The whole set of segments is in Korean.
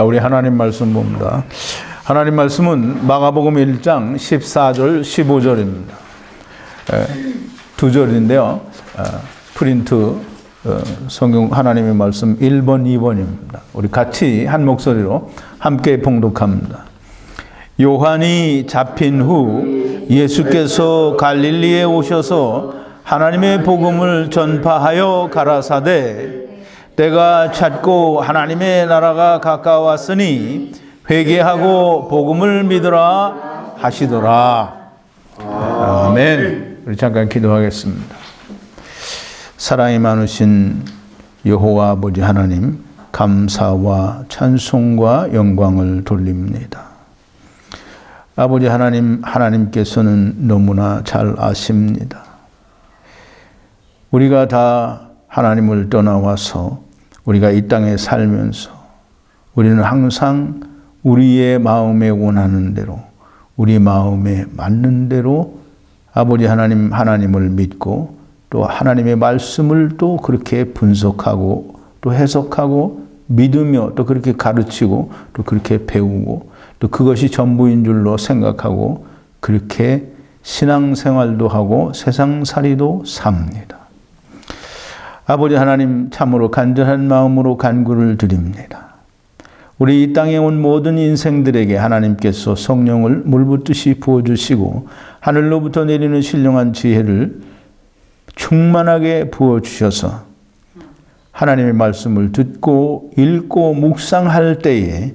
우리 하나님 말씀 봅니다. 하나님 말씀은 마가복음 1장 14절 15절입니다. 두 절인데요. 프린트 성경 하나님의 말씀 1번 2번입니다. 우리 같이 한 목소리로 함께 봉독합니다. 요한이 잡힌 후 예수께서 갈릴리에 오셔서 하나님의 복음을 전파하여 가라사대 때가 찼고 하나님의 나라가 가까웠으니 회개하고 복음을 믿으라 하시더라. 아멘. 우리 잠깐 기도하겠습니다. 사랑이 많으신 여호와 아버지 하나님, 감사와 찬송과 영광을 돌립니다. 아버지 하나님, 하나님께서는 너무나 잘 아십니다. 우리가 다 하나님을 떠나와서 우리가 이 땅에 살면서 우리는 항상 우리의 마음에 원하는 대로, 우리 마음에 맞는 대로 아버지 하나님, 하나님을 믿고 또 하나님의 말씀을 또 그렇게 분석하고 또 해석하고 믿으며 또 그렇게 가르치고 또 그렇게 배우고 또 그것이 전부인 줄로 생각하고 그렇게 신앙생활도 하고 세상살이도 삽니다. 아버지 하나님, 참으로 간절한 마음으로 간구를 드립니다. 우리 이 땅에 온 모든 인생들에게 하나님께서 성령을 물붓듯이 부어주시고 하늘로부터 내리는 신령한 지혜를 충만하게 부어주셔서 하나님의 말씀을 듣고 읽고 묵상할 때에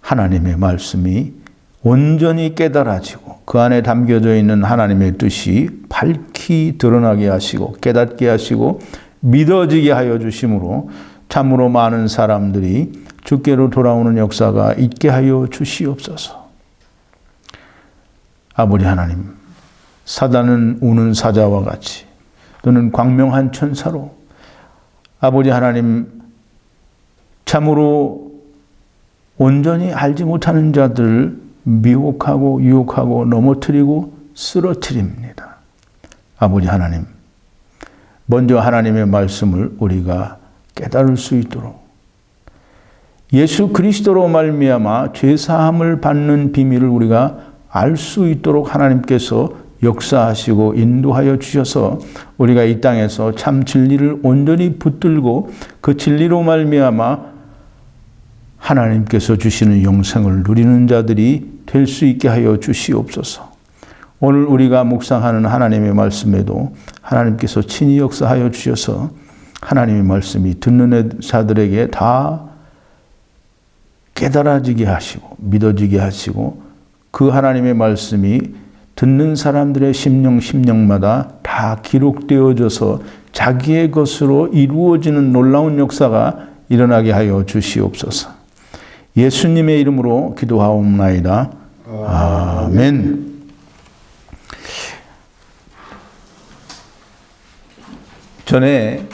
하나님의 말씀이 온전히 깨달아지고 그 안에 담겨져 있는 하나님의 뜻이 밝히 드러나게 하시고 깨닫게 하시고 믿어지게 하여 주심으로 참으로 많은 사람들이 주께로 돌아오는 역사가 있게 하여 주시옵소서. 아버지 하나님, 사단은 우는 사자와 같이 또는 광명한 천사로 아버지 하나님, 참으로 온전히 알지 못하는 자들을 미혹하고 유혹하고 넘어뜨리고 쓰러뜨립니다. 아버지 하나님, 먼저 하나님의 말씀을 우리가 깨달을 수 있도록 예수 그리스도로 말미암아 죄사함을 받는 비밀을 우리가 알 수 있도록 하나님께서 역사하시고 인도하여 주셔서 우리가 이 땅에서 참 진리를 온전히 붙들고 그 진리로 말미암아 하나님께서 주시는 영생을 누리는 자들이 될 수 있게 하여 주시옵소서. 오늘 우리가 묵상하는 하나님의 말씀에도 하나님께서 친히 역사하여 주셔서 하나님의 말씀이 듣는 자들에게 다 깨달아지게 하시고 믿어지게 하시고 그 하나님의 말씀이 듣는 사람들의 심령마다 다 기록되어져서 자기의 것으로 이루어지는 놀라운 역사가 일어나게 하여 주시옵소서. 예수님의 이름으로 기도하옵나이다. 아멘. 전에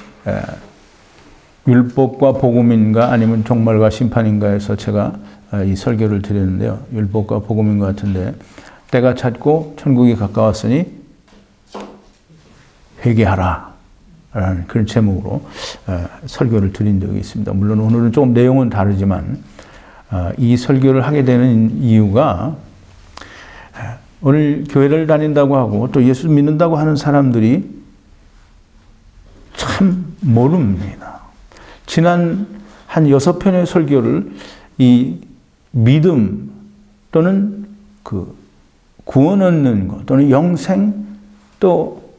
율법과 복음인가 아니면 종말과 심판인가에서 제가 이 설교를 드렸는데요. 율법과 복음인 것 같은데 때가 찼고 천국이 가까웠으니 회개하라 라는 그런 제목으로 설교를 드린 적이 있습니다. 물론 오늘은 조금 내용은 다르지만 이 설교를 하게 되는 이유가 오늘 교회를 다닌다고 하고 또 예수 믿는다고 하는 사람들이 참 모릅니다. 지난 한 6편의 설교를 이 믿음 또는 그 구원 얻는 것 또는 영생 또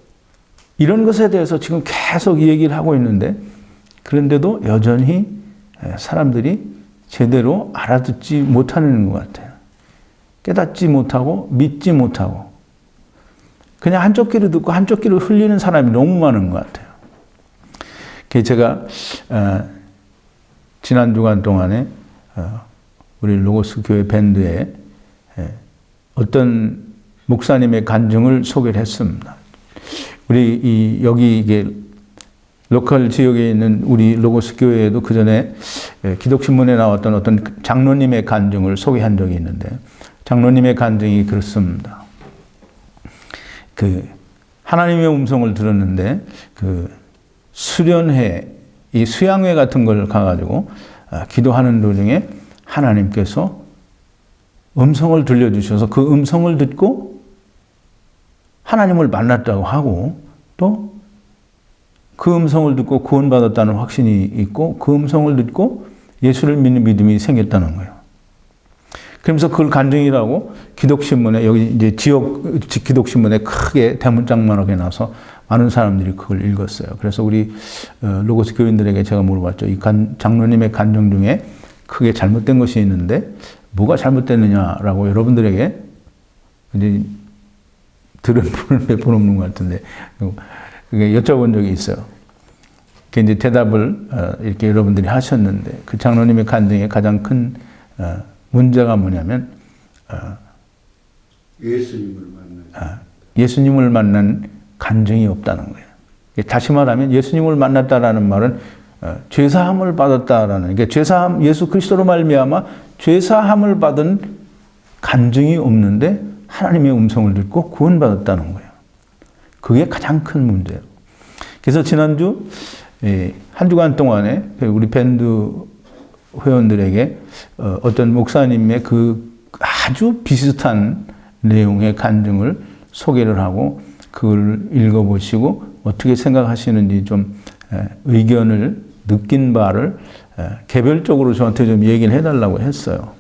이런 것에 대해서 지금 계속 얘기를 하고 있는데 그런데도 여전히 사람들이 제대로 알아듣지 못하는 것 같아요. 깨닫지 못하고 믿지 못하고 그냥 한쪽 귀로 듣고 한쪽 귀로 흘리는 사람이 너무 많은 것 같아요. 제가 지난 주간 동안에 우리 로고스 교회 밴드에 어떤 목사님의 간증을 소개를 했습니다. 우리 여기 이게 로컬 지역에 있는 우리 로고스 교회에도 그 전에 기독신문에 나왔던 어떤 장로님의 간증을 소개한 적이 있는데 장로님의 간증이 그렇습니다. 그 하나님의 음성을 들었는데 그 수련회, 이 수양회 같은 걸 가가지고 기도하는 도중에 하나님께서 음성을 들려주셔서 그 음성을 듣고 하나님을 만났다고 하고 또 그 음성을 듣고 구원받았다는 확신이 있고 그 음성을 듣고 예수를 믿는 믿음이 생겼다는 거예요. 그러면서 그걸 간증이라고 기독신문에 여기 이제 지역 기독신문에 크게 대문짝만하게 나서 많은 사람들이 그걸 읽었어요. 그래서 우리 로고스 교인들에게 제가 물어봤죠. 이 장로님의 간증 중에 크게 잘못된 것이 있는데 뭐가 잘못됐느냐라고 여러분들에게 이제 들은 분은 몇 분 없는 것 같은데 그게 여쭤본 적이 있어요. 그 이제 대답을 이렇게 여러분들이 하셨는데 그 장로님의 간증의 가장 큰 문제가 뭐냐면 예수님을 만난 간증이 없다는 거예요. 다시 말하면 예수님을 만났다라는 말은 죄사함을 받았다라는 그러니까 죄사함 예수 그리스도로 말미암아 죄사함을 받은 간증이 없는데 하나님의 음성을 듣고 구원받았다는 거예요. 그게 가장 큰 문제예요. 그래서 지난주 한 주간 동안에 우리 밴드 회원들에게 어떤 목사님의 그 아주 비슷한 내용의 간증을 소개를 하고 그걸 읽어보시고 어떻게 생각하시는지 좀 의견을 느낀 바를 개별적으로 저한테 좀 얘기를 해달라고 했어요.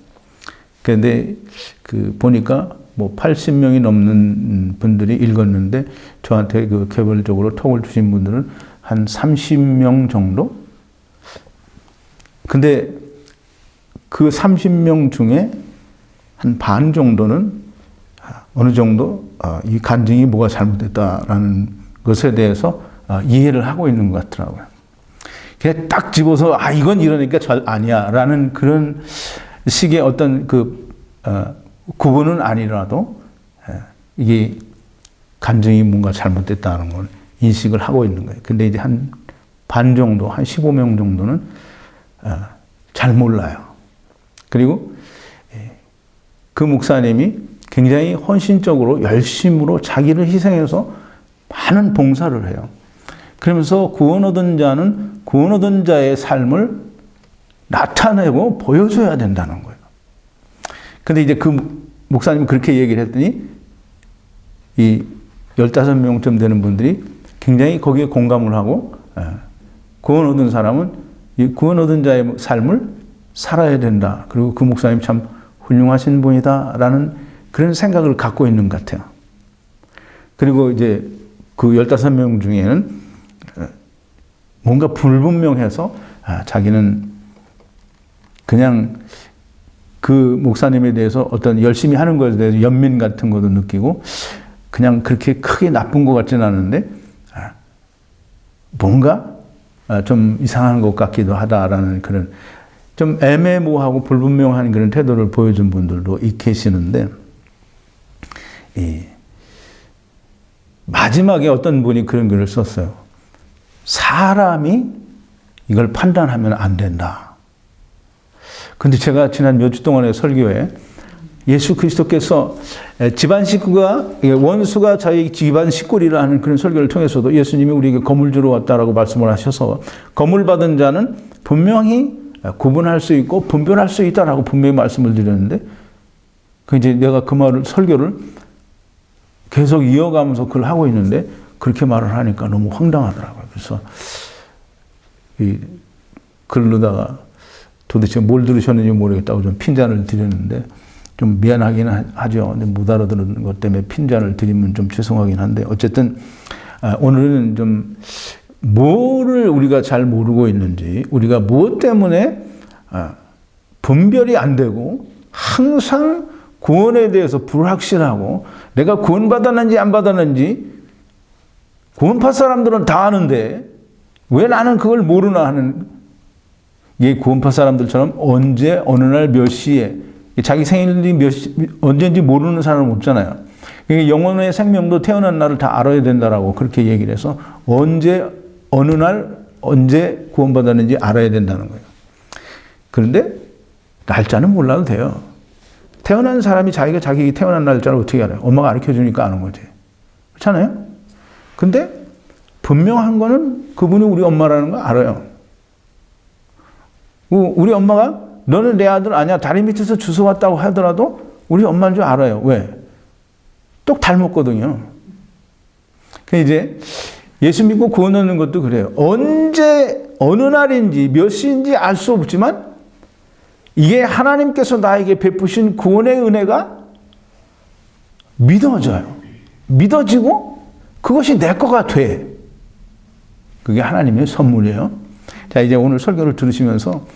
그런데 그 보니까 뭐 80명이 넘는 분들이 읽었는데 저한테 그 개별적으로 톡을 주신 분들은 한 30명 정도? 근데 그 30명 중에 한 반 정도는 어느 정도 이 간증이 뭐가 잘못됐다라는 것에 대해서 이해를 하고 있는 것 같더라고요. 그냥 딱 집어서 이건 이러니까 잘 아니야 라는 그런 식의 어떤 그 구분은 아니라도 이게 간증이 뭔가 잘못됐다는 걸 인식을 하고 있는 거예요. 근데 이제 한 반 정도, 한 15명 정도는 잘 몰라요. 그리고 그 목사님이 굉장히 헌신적으로 열심으로 자기를 희생해서 많은 봉사를 해요. 그러면서 구원 얻은 자는 구원 얻은 자의 삶을 나타내고 보여줘야 된다는 거예요. 근데 이제 그 목사님이 그렇게 얘기를 했더니 이 15명쯤 되는 분들이 굉장히 거기에 공감을 하고 구원 얻은 사람은 이 구원 얻은 자의 삶을 살아야 된다. 그리고 그 목사님 참 훌륭하신 분이다라는 그런 생각을 갖고 있는 것 같아요. 그리고 이제 그 15명 중에는 뭔가 불분명해서 자기는 그냥 그 목사님에 대해서 어떤 열심히 하는 것에 대해서 연민 같은 것도 느끼고 그냥 그렇게 크게 나쁜 것 같지는 않은데 뭔가 좀 이상한 것 같기도 하다라는 그런 좀 애매모호하고 불분명한 그런 태도를 보여준 분들도 계시는데 마지막에 어떤 분이 그런 글을 썼어요. 사람이 이걸 판단하면 안 된다. 근데 제가 지난 몇 주 동안의 설교에 예수 그리스도께서 집안 식구가 원수가 자기 집안 식구리라 하는 그런 설교를 통해서도 예수님이 우리에게 건물 주러 왔다라고 말씀을 하셔서 건물 받은 자는 분명히 구분할 수 있고 분별할 수 있다라고 분명히 말씀을 드렸는데 그 이제 내가 그 말을 설교를 계속 이어가면서 그걸 하고 있는데 그렇게 말을 하니까 너무 황당하더라고요. 그래서 이 글로다가 도대체 뭘 들으셨는지 모르겠다고 좀 핀잔을 드렸는데 좀 미안하긴 하죠. 근데 못 알아들은 것 때문에 핀잔을 드리면 좀 죄송하긴 한데 어쨌든 오늘은 좀 뭐를 우리가 잘 모르고 있는지 우리가 무엇 때문에 분별이 안 되고 항상 구원에 대해서 불확실하고 내가 구원받았는지 안 받았는지 구원받은 사람들은 다 아는데 왜 나는 그걸 모르나 하는 이 구원받은 사람들처럼 언제 어느 날 몇 시에 자기 생일이 언제인지 모르는 사람은 없잖아요. 영혼의 생명도 태어난 날을 다 알아야 된다라고 그렇게 얘기를 해서 언제 어느 날 언제 구원받았는지 알아야 된다는 거예요. 그런데 날짜는 몰라도 돼요. 태어난 사람이 자기가 자기 태어난 날짜를 어떻게 알아요? 엄마가 가르쳐주니까 아는 거지. 그렇잖아요? 근데 분명한 거는 그분이 우리 엄마라는 거 알아요. 우리 엄마가 너는 내 아들 아니야. 다리 밑에서 주워왔다고 하더라도 우리 엄마인 줄 알아요. 왜? 똑 닮았거든요. 이제 예수 믿고 구원 얻는 것도 그래요. 언제, 어느 날인지, 몇 시인지 알 수 없지만 이게 하나님께서 나에게 베푸신 구원의 은혜가 믿어져요. 믿어지고 그것이 내 거가 돼. 그게 하나님의 선물이에요. 자, 이제 오늘 설교를 들으시면서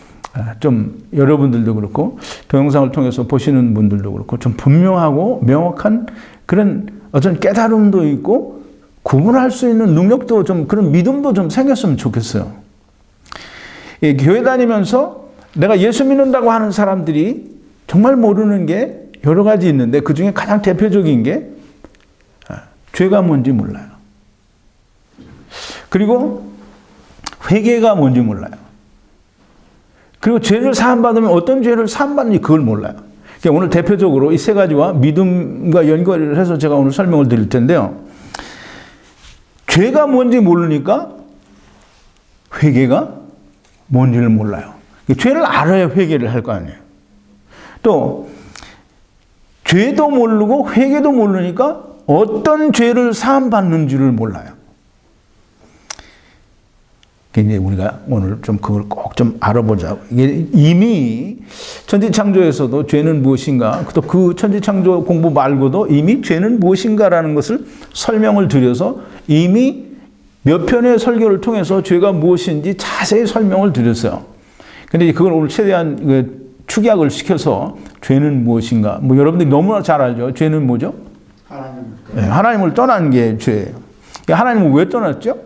좀 여러분들도 그렇고 동영상을 통해서 보시는 분들도 그렇고 좀 분명하고 명확한 그런 어떤 깨달음도 있고 구분할 수 있는 능력도 좀 그런 믿음도 좀 생겼으면 좋겠어요. 교회 다니면서 내가 예수 믿는다고 하는 사람들이 정말 모르는 게 여러 가지 있는데 그 중에 가장 대표적인 게 죄가 뭔지 몰라요. 그리고 회개가 뭔지 몰라요. 그리고 죄를 사함받으면 어떤 죄를 사함받는지 그걸 몰라요. 그러니까 오늘 대표적으로 이 세 가지와 믿음과 연결을 해서 제가 오늘 설명을 드릴 텐데요. 죄가 뭔지 모르니까 회개가 뭔지를 몰라요. 죄를 알아야 회개를 할 거 아니에요. 또 죄도 모르고 회개도 모르니까 어떤 죄를 사함받는지를 몰라요. 이제 우리가 오늘 좀 그걸 꼭 좀 알아보자. 이게 이미 천지창조에서도 죄는 무엇인가, 또 그 천지창조 공부 말고도 이미 죄는 무엇인가라는 것을 설명을 드려서 이미 몇 편의 설교를 통해서 죄가 무엇인지 자세히 설명을 드렸어요. 근데 그걸 오늘 최대한 축약을 시켜서 죄는 무엇인가. 뭐 여러분들이 너무나 잘 알죠. 죄는 뭐죠? 하나님을 떠난 게 죄예요. 하나님을 왜 떠났죠?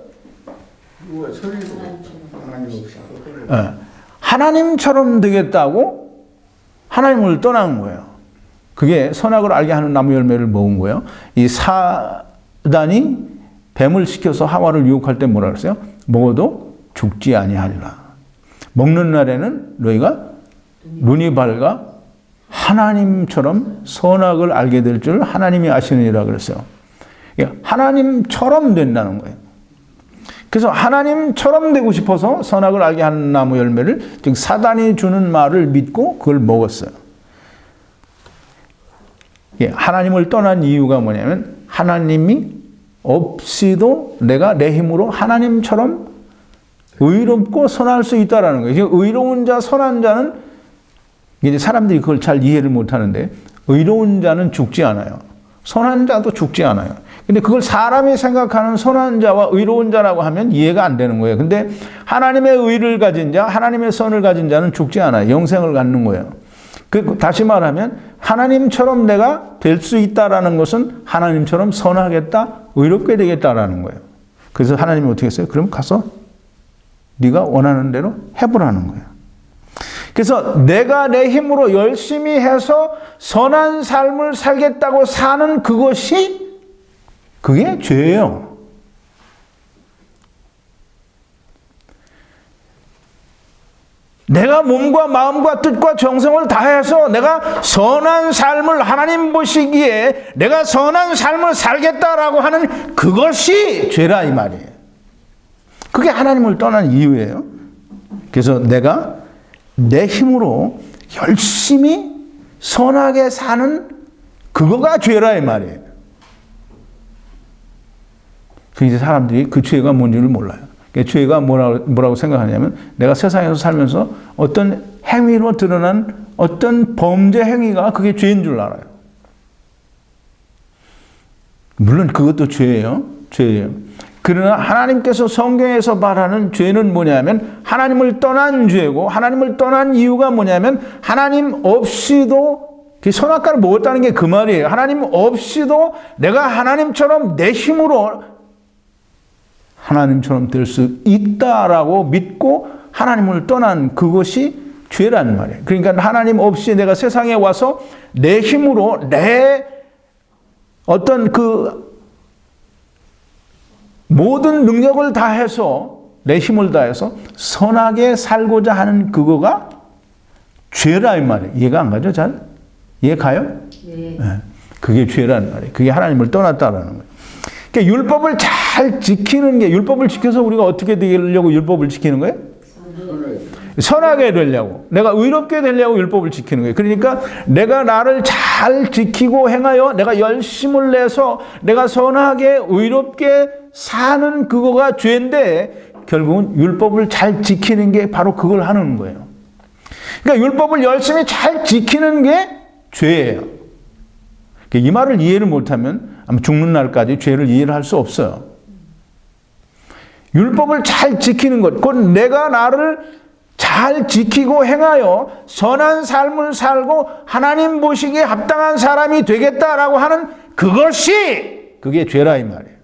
하나님처럼 되겠다고 하나님을 떠난 거예요. 그게 선악을 알게 하는 나무 열매를 먹은 거예요. 이 사단이 뱀을 시켜서 하와를 유혹할 때 뭐라 그랬어요? 먹어도 죽지 아니하리라. 먹는 날에는 너희가 눈이 밝아 하나님처럼 선악을 알게 될 줄 하나님이 아시느니라 그랬어요. 하나님처럼 된다는 거예요. 그래서 하나님처럼 되고 싶어서 선악을 알게 하는 나무 열매를, 즉 사단이 주는 말을 믿고 그걸 먹었어요. 하나님을 떠난 이유가 뭐냐면 하나님이 없이도 내가 내 힘으로 하나님처럼 의롭고 선할 수 있다라는 거예요. 의로운 자, 선한 자는 이제 사람들이 그걸 잘 이해를 못 하는데 의로운 자는 죽지 않아요. 선한 자도 죽지 않아요. 근데 그걸 사람이 생각하는 선한 자와 의로운 자라고 하면 이해가 안 되는 거예요. 근데 하나님의 의를 가진 자, 하나님의 선을 가진 자는 죽지 않아요. 영생을 갖는 거예요. 다시 말하면 하나님처럼 내가 될 수 있다라는 것은 하나님처럼 선하겠다, 의롭게 되겠다라는 거예요. 그래서 하나님이 어떻게 했어요? 그럼 가서 네가 원하는 대로 해보라는 거예요. 그래서 내가 내 힘으로 열심히 해서 선한 삶을 살겠다고 사는 그게 죄예요. 내가 몸과 마음과 뜻과 정성을 다해서 내가 선한 삶을 하나님 보시기에 내가 선한 삶을 살겠다라고 하는 그것이 죄라 이 말이에요. 그게 하나님을 떠난 이유예요. 그래서 내가 내 힘으로 열심히 선하게 사는 그거가 죄라 이 말이에요. 그래서 사람들이 그 죄가 뭔지를 몰라요. 죄가 뭐라고 생각하냐면 내가 세상에서 살면서 어떤 행위로 드러난 어떤 범죄 행위가 그게 죄인 줄 알아요. 물론 그것도 죄예요. 그러나 하나님께서 성경에서 말하는 죄는 뭐냐면 하나님을 떠난 죄고, 하나님을 떠난 이유가 뭐냐면 하나님 없이도 선악과를 먹었다는 게 그 말이에요. 하나님 없이도 내가 하나님처럼 내 힘으로 하나님처럼 될 수 있다라고 믿고 하나님을 떠난 그것이 죄라는 말이에요. 그러니까 하나님 없이 내가 세상에 와서 내 힘으로 내 어떤 모든 능력을 다해서 내 힘을 다해서 선하게 살고자 하는 그거가 죄라 이 말이에요. 이해가 안 가죠? 잘? 이해 가요? 네. 그게 죄라는 말이에요. 그게 하나님을 떠났다라는 거예요. 그러니까 율법을 잘 지키는 게, 율법을 지켜서 우리가 어떻게 되려고 율법을 지키는 거예요? 선하게 되려고, 내가 의롭게 되려고 율법을 지키는 거예요. 그러니까 내가 나를 잘 지키고 행하여 내가 열심을 내서 내가 선하게 의롭게 사는 그거가 죄인데, 결국은 율법을 잘 지키는 게 바로 그걸 하는 거예요. 그러니까 율법을 열심히 잘 지키는 게 죄예요. 이 말을 이해를 못하면 아마 죽는 날까지 죄를 이해를 할 수 없어요. 율법을 잘 지키는 것, 곧 내가 나를 잘 지키고 행하여 선한 삶을 살고 하나님 보시기에 합당한 사람이 되겠다라고 하는 그것이, 그게 죄라 이 말이에요.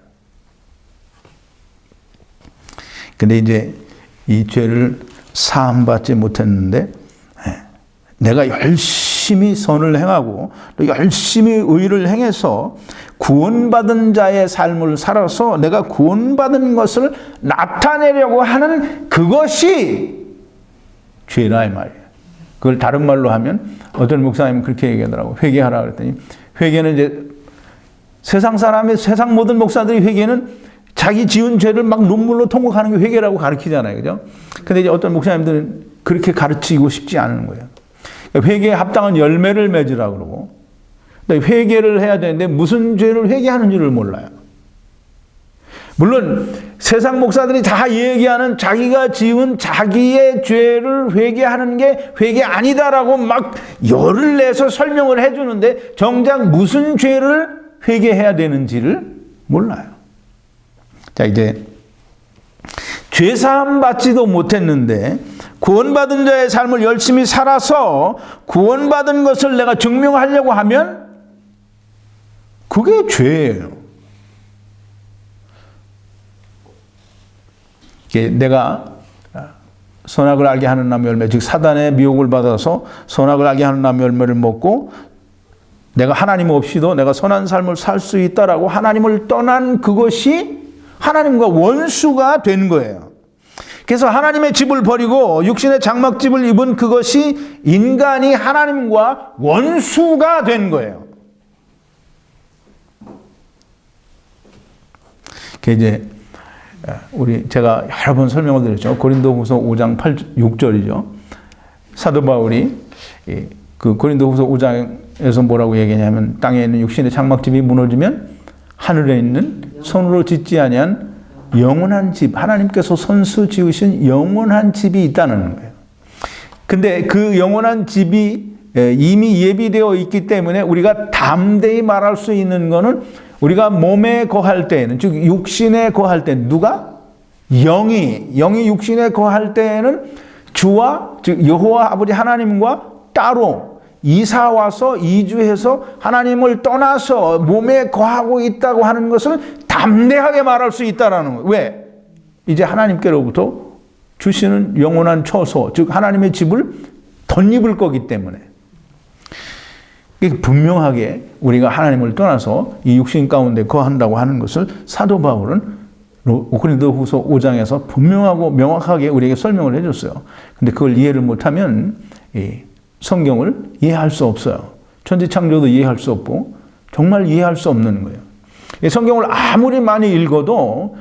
근데 이제 이 죄를 사함받지 못했는데, 내가 열심히 선을 행하고 또 열심히 의를 행해서 구원받은 자의 삶을 살아서 내가 구원받은 것을 나타내려고 하는 그것이 죄라 이 말이에요. 그걸 다른 말로 하면 어떤 목사님은 그렇게 얘기하더라고요. 회개하라 그랬더니, 회개는 이제 세상 모든 목사들이 회개는 자기 지은 죄를 막 눈물로 통곡하는 게 회개라고 가르치잖아요. 그죠? 근데 이제 어떤 목사님들은 그렇게 가르치고 싶지 않은 거예요. 회개에 합당한 열매를 맺으라 그러고, 회개를 해야 되는데 무슨 죄를 회개하는지를 몰라요. 물론 세상 목사들이 다 얘기하는 자기가 지은 자기의 죄를 회개하는 게 회개 아니다라고 막 열을 내서 설명을 해주는데, 정작 무슨 죄를 회개해야 되는지를 몰라요. 자, 이제 죄사함 받지도 못했는데 구원받은 자의 삶을 열심히 살아서 구원받은 것을 내가 증명하려고 하면 그게 죄예요. 내가 선악을 알게 하는 나무 열매, 즉 사단의 미혹을 받아서 선악을 알게 하는 나무 열매를 먹고 내가 하나님 없이도 내가 선한 삶을 살 수 있다라고 하나님을 떠난 그것이 하나님과 원수가 된 거예요. 그래서 하나님의 집을 버리고 육신의 장막집을 입은 그것이 인간이 하나님과 원수가 된 거예요. 이제 제가 여러 번 설명을 드렸죠. 고린도후서 5장 6절이죠. 사도 바울이 그 고린도후서 5장에서 뭐라고 얘기하냐면, 땅에 있는 육신의 장막집이 무너지면 하늘에 있는 손으로 짓지 아니한 영원한 집, 하나님께서 손수 지으신 영원한 집이 있다는 거예요. 근데 그 영원한 집이 이미 예비되어 있기 때문에 우리가 담대히 말할 수 있는 거는, 우리가 몸에 거할 때에는, 즉 육신에 거할 때는 누가? 영이 육신에 거할 때에는 주와, 즉 여호와 아버지 하나님과 따로 이사 와서 이주해서 하나님을 떠나서 몸에 거하고 있다고 하는 것을 담대하게 말할 수 있다라는 거예요. 왜? 이제 하나님께로부터 주시는 영원한 처소, 즉 하나님의 집을 덧입을 거기 때문에. 분명하게 우리가 하나님을 떠나서 이 육신 가운데 거한다고 하는 것을 사도 바울은 고린도후서 5장에서 분명하고 명확하게 우리에게 설명을 해줬어요. 근데 그걸 이해를 못하면 성경을 이해할 수 없어요. 천지창조도 이해할 수 없고 정말 이해할 수 없는 거예요. 성경을 아무리 많이 읽어도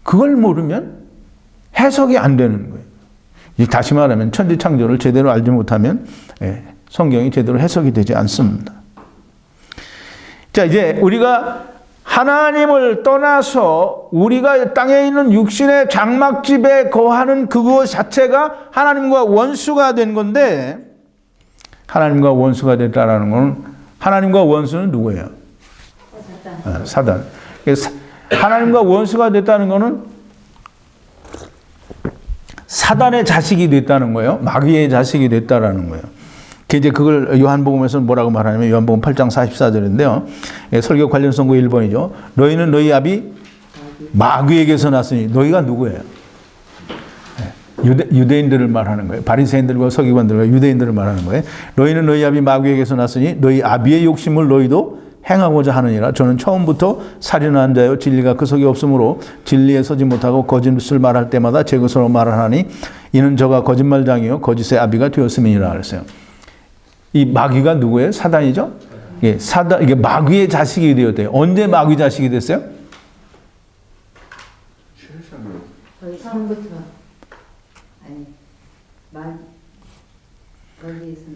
그걸 모르면 해석이 안 되는 거예요. 다시 말하면 천지창조를 제대로 알지 못하면 성경이 제대로 해석이 되지 않습니다. 자, 이제 우리가 하나님을 떠나서 우리가 땅에 있는 육신의 장막집에 거하는 그것 자체가 하나님과 원수가 된 건데, 하나님과 원수가 됐다라는 것은, 하나님과 원수는 누구예요? 사단. 하나님과 원수가 됐다는 것은 사단의 자식이 됐다는 거예요. 마귀의 자식이 됐다라는 거예요. 이제 그걸 요한복음에서는 뭐라고 말하냐면, 요한복음 8장 44절인데요. 설교 관련 선고 1번이죠. 너희는 너희 아비 마귀에게서 났으니, 너희가 누구예요? 유대인들을 말하는 거예요. 바리새인들과 서기관들과 유대인들을 말하는 거예요. 너희는 너희 아비 마귀에게서 났으니 너희 아비의 욕심을 너희도 행하고자 하느니라. 저는 처음부터 살인한 자요 진리가 그 속에 없으므로 진리에 서지 못하고 거짓을 말할 때마다 제 것으로 말하나니 이는 저가 거짓말장이요 거짓의 아비가 되었음이니라 그랬어요. 이 마귀가 누구예요? 사단이죠? 예, 이게 마귀의 자식이 되었대요. 언제 마귀 자식이 됐어요? 거의 처음부터. 아니. 거기에서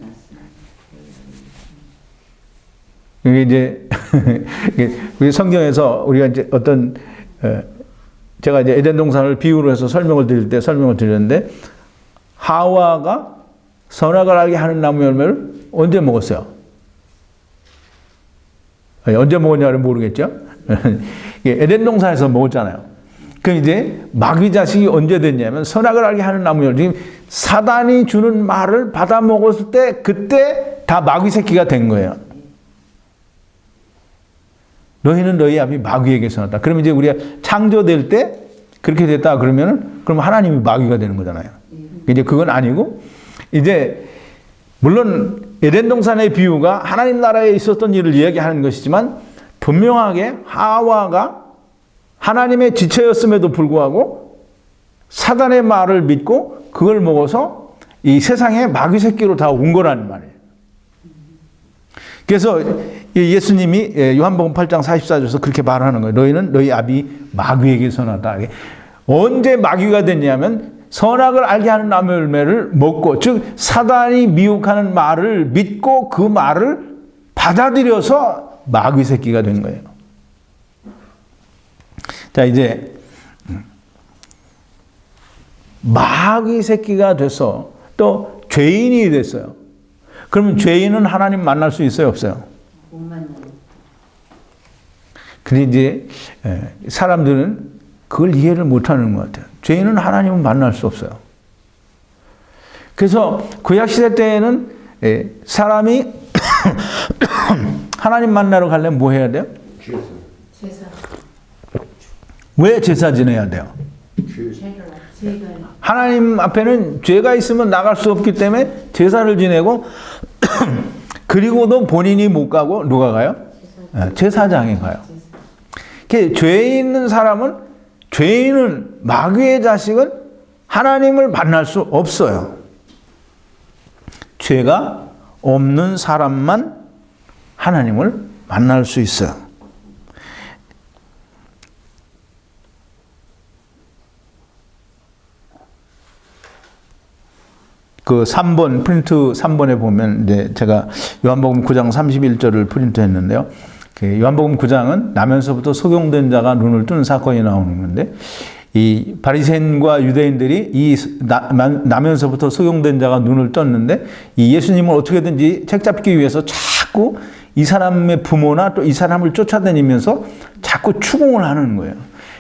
났습니다. 이게 이제 우리 성경에서 우리가 이제 어떤 제가 이제 에덴 동산을 비유로 해서 설명을 드렸는데 하와가 선악을 알게 하는 나무 열매를 언제 먹었어요? 언제 먹었냐를 모르겠죠? 에덴 동산에서 먹었잖아요. 그 이제 마귀 자식이 언제 됐냐면 선악을 알게 하는 나무 열매, 지금 사단이 주는 말을 받아 먹었을 때 그때 다 마귀 새끼가 된 거예요. 너희는 너희 아비 마귀에게서 났다. 그러면 이제 우리가 창조될 때 그렇게 됐다 그러면은 그럼 하나님이 마귀가 되는 거잖아요. 이제 그건 아니고 이제 물론 에덴 동산의 비유가 하나님 나라에 있었던 일을 이야기하는 것이지만 분명하게 하와가 하나님의 지체였음에도 불구하고 사단의 말을 믿고 그걸 먹어서 이 세상에 마귀 새끼로 다 온 거라는 말이에요. 그래서 예수님이 요한복음 8장 44절에서 그렇게 말하는 거예요. 너희는 너희 아비 마귀에게서 났다. 언제 마귀가 됐냐면 선악을 알게 하는 나무 열매를 먹고, 즉 사단이 미혹하는 말을 믿고 그 말을 받아들여서 마귀 새끼가 된 거예요. 자, 이제 마귀 새끼가 돼서 또 죄인이 됐어요. 그러면 죄인은 하나님 만날 수 있어요, 없어요? 못 만나요. 근데 이제 사람들은 그걸 이해를 못하는 것 같아요. 죄인은 하나님을 만날 수 없어요. 그래서 구약시대 때에는 사람이 하나님 만나러 가려면 뭐 해야 돼요? 제사. 왜 제사 지내야 돼요? 하나님 앞에는 죄가 있으면 나갈 수 없기 때문에 제사를 지내고 그리고도 본인이 못 가고 누가 가요? 제사장이 가요. 죄 있는 사람은, 죄인은, 마귀의 자식은 하나님을 만날 수 없어요. 죄가 없는 사람만 하나님을 만날 수 있어요. 그 3번, 프린트 3번에 보면 이제 제가 요한복음 9장 31절을 프린트 했는데요. 요한복음 9장은 나면서부터 속용된 자가 눈을 뜨는 사건이 나오는 건데, 이 바리새인과 유대인들이 이 나면서부터 속용된 자가 눈을 떴는데, 이 예수님을 어떻게든지 책잡기 위해서 자꾸 이 사람의 부모나 또 이 사람을 쫓아다니면서 자꾸 추궁을 하는 거예요.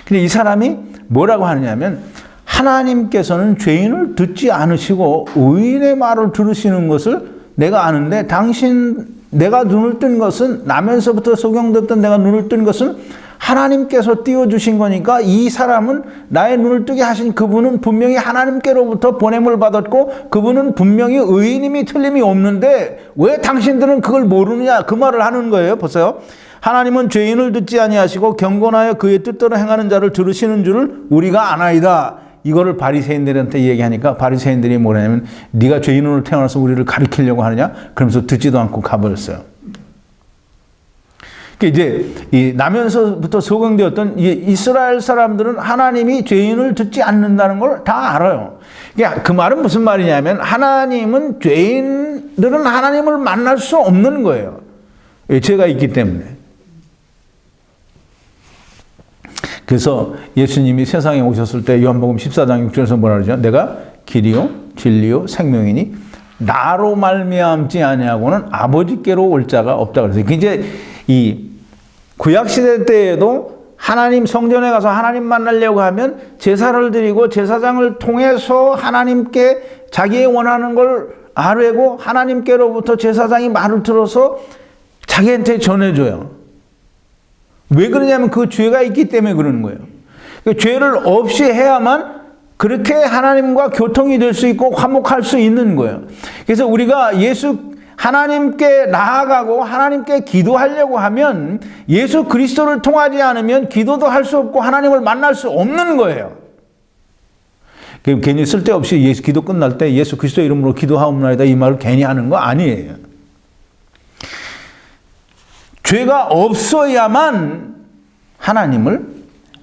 근데 이 사람이 뭐라고 하느냐면, 하나님께서는 죄인을 듣지 않으시고 의인의 말을 들으시는 것을 내가 아는데, 내가 눈을 뜬 것은, 나면서부터 속용됐던 내가 눈을 뜬 것은 하나님께서 띄워주신 거니까 이 사람은, 나의 눈을 뜨게 하신 그분은 분명히 하나님께로부터 보냄을 받았고 그분은 분명히 의인임이 틀림이 없는데 왜 당신들은 그걸 모르느냐, 그 말을 하는 거예요. 보세요. 하나님은 죄인을 듣지 아니하시고 경건하여 그의 뜻대로 행하는 자를 들으시는 줄을 우리가 아나이다. 이거를 바리새인들한테 얘기하니까 바리새인들이 뭐냐면, 네가 죄인으로 태어나서 우리를 가리키려고 하느냐? 그러면서 듣지도 않고 가버렸어요. 이제 이 나면서부터 소경되었던 이스라엘 사람들은 하나님이 죄인을 듣지 않는다는 걸 다 알아요. 그 말은 무슨 말이냐면, 하나님은, 죄인들은 하나님을 만날 수 없는 거예요. 죄가 있기 때문에. 그래서 예수님이 세상에 오셨을 때 요한복음 14장 6절에서 뭐라 그러죠? 내가 길이요 진리요 생명이니 나로 말미암지 아니하고는 아버지께로 올 자가 없다 그랬어요. 이제 이 구약 시대 때에도 하나님 성전에 가서 하나님 만나려고 하면 제사를 드리고 제사장을 통해서 하나님께 자기의 원하는 걸 아뢰고 하나님께로부터 제사장이 말을 들어서 자기한테 전해줘요. 왜 그러냐면 그 죄가 있기 때문에 그러는 거예요. 그 죄를 없이 해야만 그렇게 하나님과 교통이 될 수 있고 화목할 수 있는 거예요. 그래서 우리가 하나님께 나아가고 하나님께 기도하려고 하면 예수 그리스도를 통하지 않으면 기도도 할 수 없고 하나님을 만날 수 없는 거예요. 괜히 쓸데없이 기도 끝날 때 예수 그리스도 이름으로 기도하옵나이다 이 말을 괜히 하는 거 아니에요. 죄가 없어야만 하나님을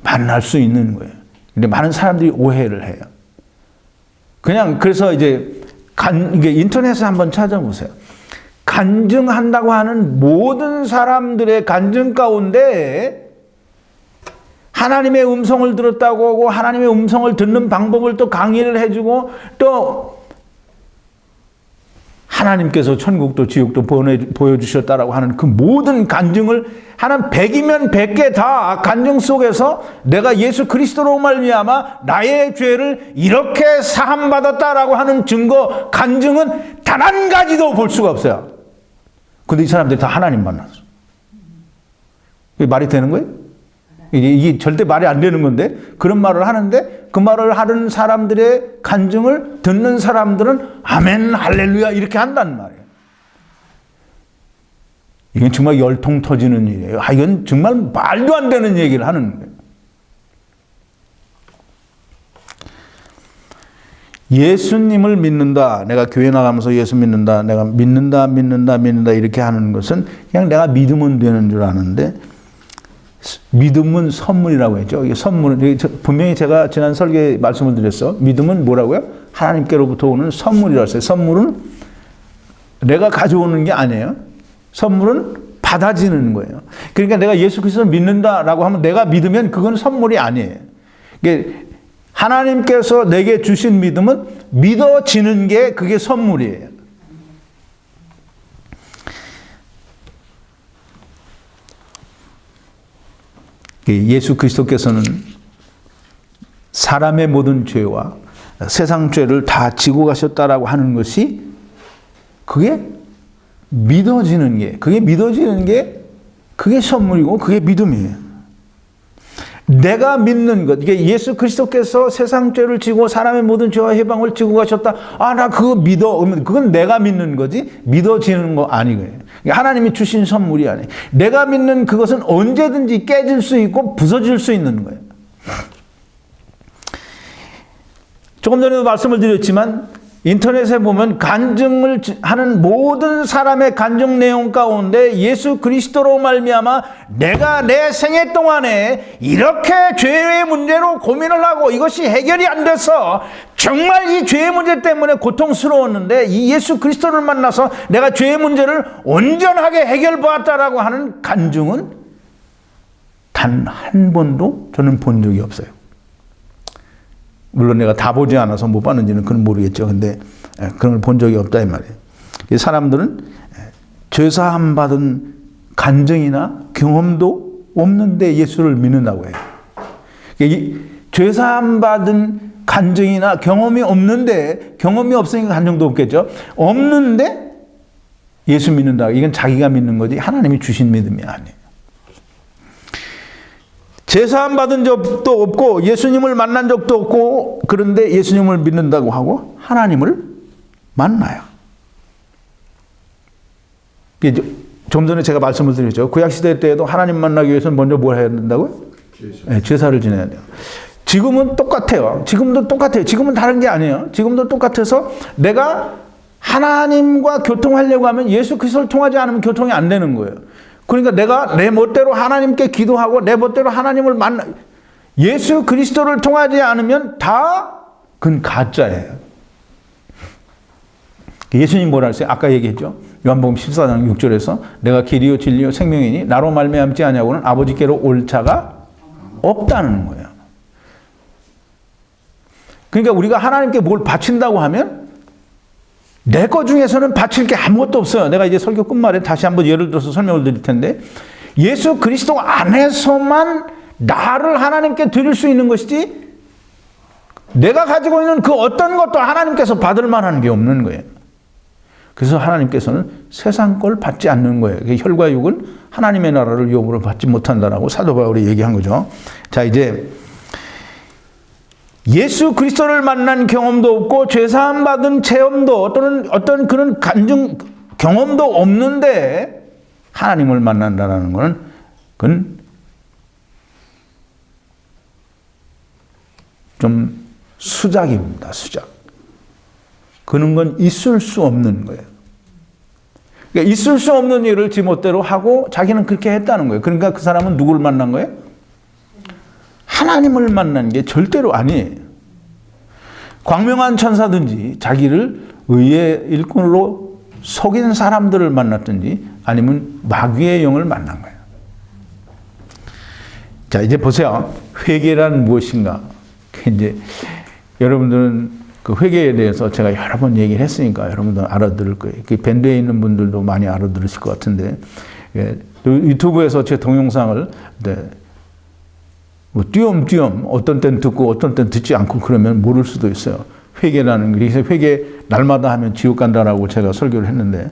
만날 수 있는 거예요. 근데 많은 사람들이 오해를 해요. 그래서 이제 이게 인터넷에 한번 찾아보세요. 간증한다고 하는 모든 사람들의 간증 가운데 하나님의 음성을 들었다고 하고 하나님의 음성을 듣는 방법을 또 강의를 해주고 또 하나님께서 천국도 지옥도 보여주셨다라고 하는 그 모든 간증을 하는 100이면 100개 다 간증 속에서 내가 예수 그리스도로 말미암아 나의 죄를 이렇게 사함받았다라고 하는 증거 간증은 단 한 가지도 볼 수가 없어요. 근데 이 사람들이 다 하나님 만났어. 이게 말이 되는 거예요? 이게 절대 말이 안 되는 건데 그런 말을 하는데 그 말을 하는 사람들의 간증을 듣는 사람들은 아멘 할렐루야 이렇게 한단 말이에요. 이건 정말 열통 터지는 일이에요. 이건 정말 말도 안 되는 얘기를 하는 거예요. 예수님을 믿는다. 내가 교회 나가면서 예수 믿는다. 내가 믿는다 이렇게 하는 것은 그냥 내가 믿으면 되는 줄 아는데 믿음은 선물이라고 했죠. 이게 선물은 분명히 제가 지난 설교에 말씀을 드렸어. 믿음은 뭐라고요? 하나님께로부터 오는 선물이라고 했어요. 선물은 내가 가져오는 게 아니에요. 선물은 받아지는 거예요. 그러니까 내가 예수 그리스도를 믿는다라고 하면 내가 믿으면 그건 선물이 아니에요. 이게 하나님께서 내게 주신 믿음은 믿어지는 게 그게 선물이에요. 예수 그리스도께서는 사람의 모든 죄와 세상 죄를 다 지고 가셨다라고 하는 것이 그게 믿어지는 게 그게 선물이고 그게 믿음이에요. 내가 믿는 것, 이게 예수 그리스도께서 세상 죄를 지고 사람의 모든 죄와 해방을 지고 가셨다. 나 그거 믿어. 그건 내가 믿는 거지 믿어지는 거 아니고요. 하나님이 주신 선물이 아니에요. 내가 믿는 그것은 언제든지 깨질 수 있고 부서질 수 있는 거예요. 조금 전에도 말씀을 드렸지만 인터넷에 보면 간증을 하는 모든 사람의 간증 내용 가운데 예수 그리스도로 말미암아 내가 내 생애 동안에 이렇게 죄의 문제로 고민을 하고 이것이 해결이 안 돼서 정말 이 죄의 문제 때문에 고통스러웠는데 이 예수 그리스도를 만나서 내가 죄의 문제를 온전하게 해결받았다라고 하는 간증은 단 한 번도 저는 본 적이 없어요. 물론 내가 다 보지 않아서 못 봤는지는 그건 모르겠죠. 근데 그런 걸 본 적이 없다 이 말이에요. 사람들은 죄사함 받은 간증이나 경험도 없는데 예수를 믿는다고 해요. 죄사함 받은 간증이나 경험이 없는데 경험이 없으니까 간증도 없겠죠. 없는데 예수 믿는다. 이건 자기가 믿는 거지 하나님이 주신 믿음이 아니에요. 제사함 받은 적도 없고 예수님을 만난 적도 없고 그런데 예수님을 믿는다고 하고 하나님을 만나요. 좀 전에 제가 말씀을 드렸죠. 구약시대 때에도 하나님 만나기 위해서는 먼저 뭘 해야 된다고요? 제사를 지내야 돼요. 지금은 똑같아요. 지금도 똑같아요. 지금은 다른 게 아니에요. 지금도 똑같아서 내가 하나님과 교통하려고 하면 예수 그리스도를 통하지 않으면 교통이 안 되는 거예요. 그러니까 내가 내 멋대로 하나님께 기도하고 내 멋대로 하나님을 만나 예수 그리스도를 통하지 않으면 다 그건 가짜예요. 예수님 뭐라 했어요? 아까 얘기했죠. 요한복음 14장 6절에서 내가 길이요 진리요 생명이니 나로 말미암지 아니하고는 아버지께로 올 자가 없다는 거예요. 그러니까 우리가 하나님께 뭘 바친다고 하면 내 것 중에서는 바칠 게 아무것도 없어요. 내가 이제 설교 끝말에 다시 한번 예를 들어서 설명을 드릴 텐데 예수 그리스도 안에서만 나를 하나님께 드릴 수 있는 것이지 내가 가지고 있는 그 어떤 것도 하나님께서 받을 만한 게 없는 거예요. 그래서 하나님께서는 세상 걸 받지 않는 거예요. 혈과 육은 하나님의 나라를 유업으로 받지 못한다라고 사도 바울이 얘기한 거죠. 자, 이제 예수 그리스도를 만난 경험도 없고 죄사함 받은 체험도 또는 어떤 그런 간증 경험도 없는데 하나님을 만난다는 것은 그건 좀 수작입니다. 수작. 그런 건 있을 수 없는 거예요. 그러니까 있을 수 없는 일을 지 멋대로 하고 자기는 그렇게 했다는 거예요. 그러니까 그 사람은 누구를 만난 거예요? 하나님을 만난 게 절대로 아니에요. 광명한 천사든지 자기를 의의 일꾼으로 속인 사람들을 만났든지 아니면 마귀의 영을 만난 거예요. 자, 이제 보세요. 회개란 무엇인가? 이제 여러분들은 그 회개에 대해서 제가 여러 번 얘기를 했으니까 여러분들은 알아들을 거예요. 그 밴드에 있는 분들도 많이 알아들으실 것 같은데, 예, 유튜브에서 제 동영상을 뭐 띄엄띄엄 어떤 때는 듣고 어떤 때는 듣지 않고 그러면 모를 수도 있어요. 회개라는 게, 그래서 회개 날마다 하면 지옥 간다라고 제가 설교를 했는데,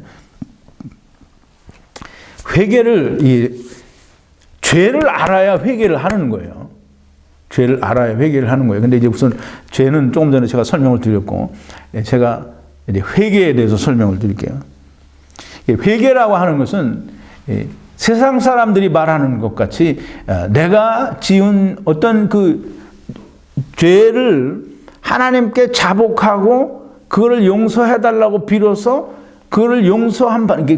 회개를 죄를 알아야 회개를 하는 거예요. 죄를 알아야 회개를 하는 거예요. 근데 이제 우선 죄는 조금 전에 제가 설명을 드렸고, 제가 이제 회개에 대해서 설명을 드릴게요. 회개라고 하는 것은 세상 사람들이 말하는 것 같이 내가 지은 어떤 그 죄를 하나님께 자복하고 그거를 용서해달라고 빌어서 그거를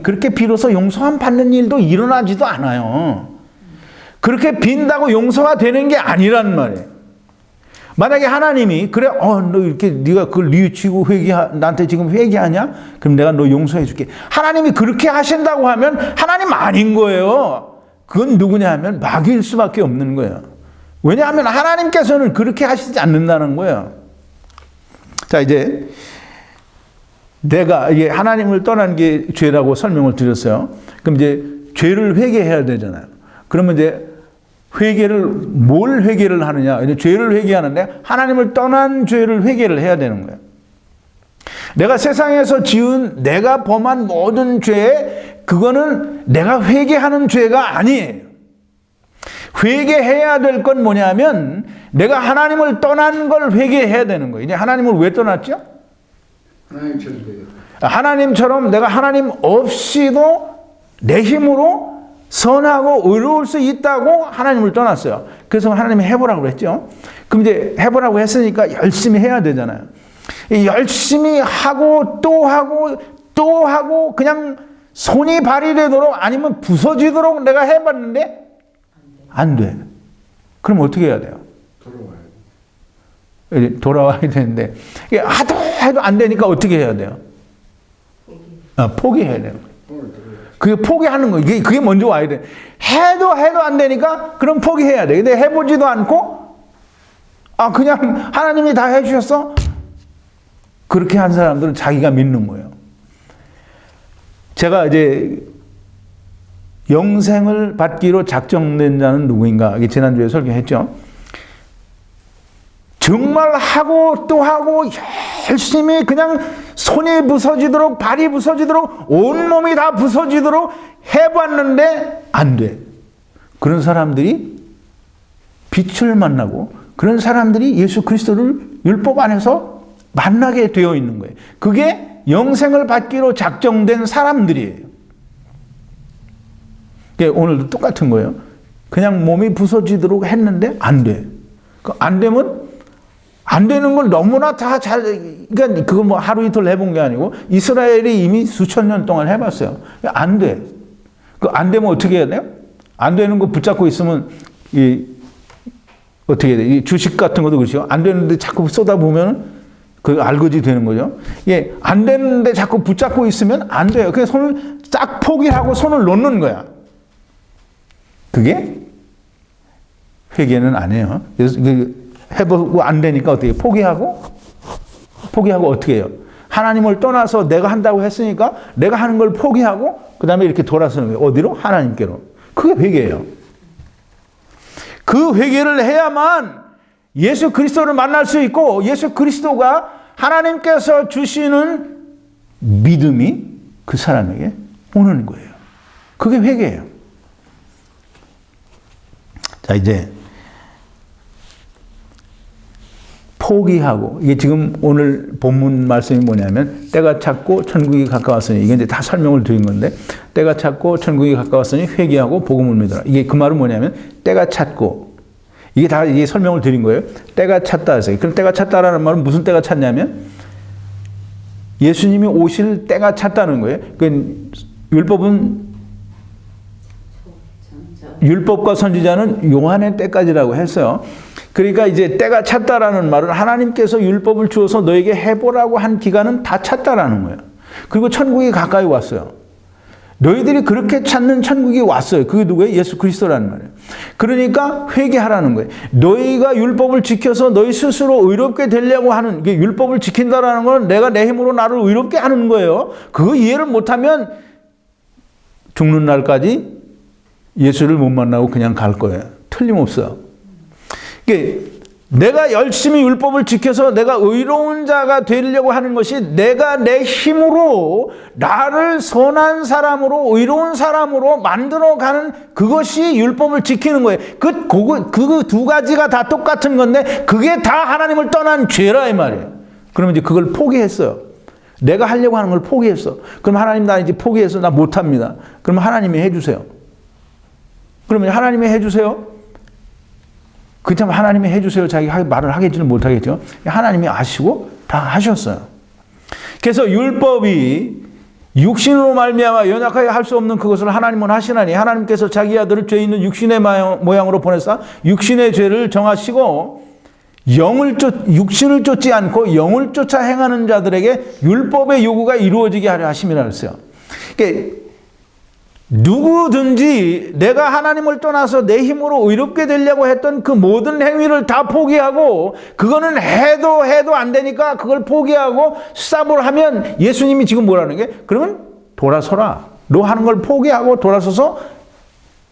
그렇게 빌어서 용서함 받는 일도 일어나지도 않아요. 그렇게 빈다고 용서가 되는 게 아니란 말이에요. 만약에 하나님이 그래, 너 이렇게 네가 그걸 뉘우치고 나한테 지금 회개하냐? 그럼 내가 너 용서해 줄게. 하나님이 그렇게 하신다고 하면 하나님 아닌 거예요. 그건 누구냐 하면 마귀일 수밖에 없는 거예요. 왜냐하면 하나님께서는 그렇게 하시지 않는다는 거예요. 자, 이제 내가 이게 하나님을 떠난 게 죄라고 설명을 드렸어요. 그럼 이제 죄를 회개해야 되잖아요. 그러면 이제 뭘 회개를 하느냐? 죄를 회개하는데 하나님을 떠난 죄를 회개를 해야 되는 거예요. 내가 세상에서 지은 내가 범한 모든 죄, 그거는 내가 회개하는 죄가 아니에요. 회개해야 될 건 뭐냐면 내가 하나님을 떠난 걸 회개해야 되는 거예요. 이제 하나님을 왜 떠났죠? 하나님처럼 내가 하나님 없이도 내 힘으로 선하고 의로울 수 있다고 하나님을 떠났어요. 그래서 하나님이 해보라고 그랬죠. 그럼 이제 해보라고 했으니까 열심히 해야 되잖아요. 열심히 하고 또 하고 또 하고 그냥 손이 발이 되도록 아니면 부서지도록 내가 해봤는데 안 돼. 그럼 어떻게 해야 돼요? 돌아와야 되는데 이게 하도 해도 안 되니까 어떻게 해야 돼요? 포기해야 되는 거예요. 그게 포기하는 거예요. 그게 먼저 와야 돼. 해도 안 되니까 그럼 포기해야 돼. 근데 해보지도 않고 그냥 하나님이 다 해주셨어? 그렇게 한 사람들은 자기가 믿는 거예요. 제가 이제 영생을 받기로 작정된 자는 누구인가? 이게 지난주에 설교했죠. 정말 하고 또 하고 열심히 그냥 손이 부서지도록 발이 부서지도록 온몸이 다 부서지도록 해봤는데 안 돼. 그런 사람들이 빛을 만나고 그런 사람들이 예수 그리스도를 율법 안에서 만나게 되어 있는 거예요. 그게 영생을 받기로 작정된 사람들이에요. 오늘도 똑같은 거예요. 그냥 몸이 부서지도록 했는데 안 돼. 안 되면 안 되는 걸 너무나 다 그러니까 그거 뭐 하루 이틀 해본 게 아니고 이스라엘이 이미 수천 년 동안 해봤어요. 안 돼. 안 되면 어떻게 해야 돼요? 안 되는 거 붙잡고 있으면 어떻게 해야 돼? 이 주식 같은 것도 그렇죠. 안 되는데 자꾸 쏟아보면 그 알거지 되는 거죠. 안 되는데 자꾸 붙잡고 있으면 안 돼요. 그냥 손을 딱 포기하고 손을 놓는 거야. 그게 회개는 안 해요. 그래서 해보고 안 되니까 어떻게 해요? 포기하고 어떻게 해요? 하나님을 떠나서 내가 한다고 했으니까 내가 하는 걸 포기하고 그 다음에 이렇게 돌아서는 거예요. 어디로? 하나님께로. 그게 회개예요. 그 회개를 해야만 예수 그리스도를 만날 수 있고 예수 그리스도가 하나님께서 주시는 믿음이 그 사람에게 오는 거예요. 그게 회개예요. 자, 이제 포기하고, 이게 지금 오늘 본문 말씀이 뭐냐면 때가 찼고 천국이 가까웠으니, 이게 이제 다 설명을 드린 건데, 때가 찼고 천국이 가까웠으니 회개하고 복음을 믿어라. 이게 그 말은 뭐냐면 때가 찼고, 이게 다 이게 설명을 드린 거예요. 때가 찼다 해서. 그럼 때가 찼다라는 말은 무슨 때가 찼냐면 예수님이 오실 때가 찼다는 거예요. 그 율법과 선지자는 요한의 때까지라고 했어요. 그러니까 이제 때가 찼다라는 말은 하나님께서 율법을 주어서 너에게 해보라고 한 기간은 다 찼다라는 거예요. 그리고 천국이 가까이 왔어요. 너희들이 그렇게 찾는 천국이 왔어요. 그게 누구예요? 예수 그리스도라는 말이에요. 그러니까 회개하라는 거예요. 너희가 율법을 지켜서 너희 스스로 의롭게 되려고 하는, 율법을 지킨다라는 건 내가 내 힘으로 나를 의롭게 하는 거예요. 그거 이해를 못하면 죽는 날까지 예수를 못 만나고 그냥 갈 거예요. 틀림없어요. 내가 열심히 율법을 지켜서 내가 의로운 자가 되려고 하는 것이 내가 내 힘으로 나를 선한 사람으로 의로운 사람으로 만들어가는 그것이 율법을 지키는 거예요. 그 두 가지가 다 똑같은 건데 그게 다 하나님을 떠난 죄라 이 말이에요. 그러면 이제 그걸 포기했어요. 내가 하려고 하는 걸 포기했어. 그럼 하나님 나 이제 포기해서 나 못합니다. 그러면 하나님이 해주세요. 그러면 하나님이 해주세요. 그렇다면 하나님이 해주세요. 자기 말을 하겠지는 못하겠죠. 하나님이 아시고 다 하셨어요. 그래서 율법이 육신으로 말미암아 연약하게 할 수 없는 그것을 하나님은 하시나니 하나님께서 자기 아들을 죄 있는 육신의 모양으로 보내사 육신의 죄를 정하시고 육신을 쫓지 않고 영을 쫓아 행하는 자들에게 율법의 요구가 이루어지게 하려 하심이라 그랬어요. 그러니까 누구든지 내가 하나님을 떠나서 내 힘으로 의롭게 되려고 했던 그 모든 행위를 다 포기하고 그거는 해도 안 되니까 그걸 포기하고 스탑을 하면 예수님이 지금 뭐라는 게 그러면 돌아서라. 너 하는 걸 포기하고 돌아서서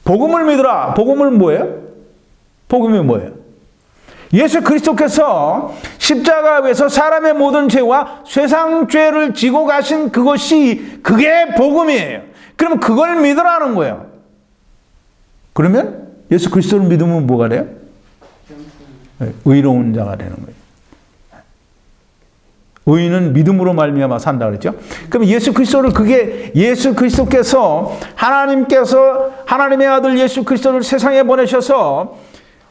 복음을 믿으라. 복음은 뭐예요? 복음이 뭐예요? 예수 그리스도께서 십자가에서 사람의 모든 죄와 세상 죄를 지고 가신 그게 복음이에요. 그러면 그걸 믿으라는 거예요. 그러면 예수 그리스도를 믿으면 뭐가 돼요? 의로운 자가 되는 거예요. 의인은 믿음으로 말미암아 산다 그랬죠. 그럼 예수 그리스도께서 하나님의 아들 예수 그리스도를 세상에 보내셔서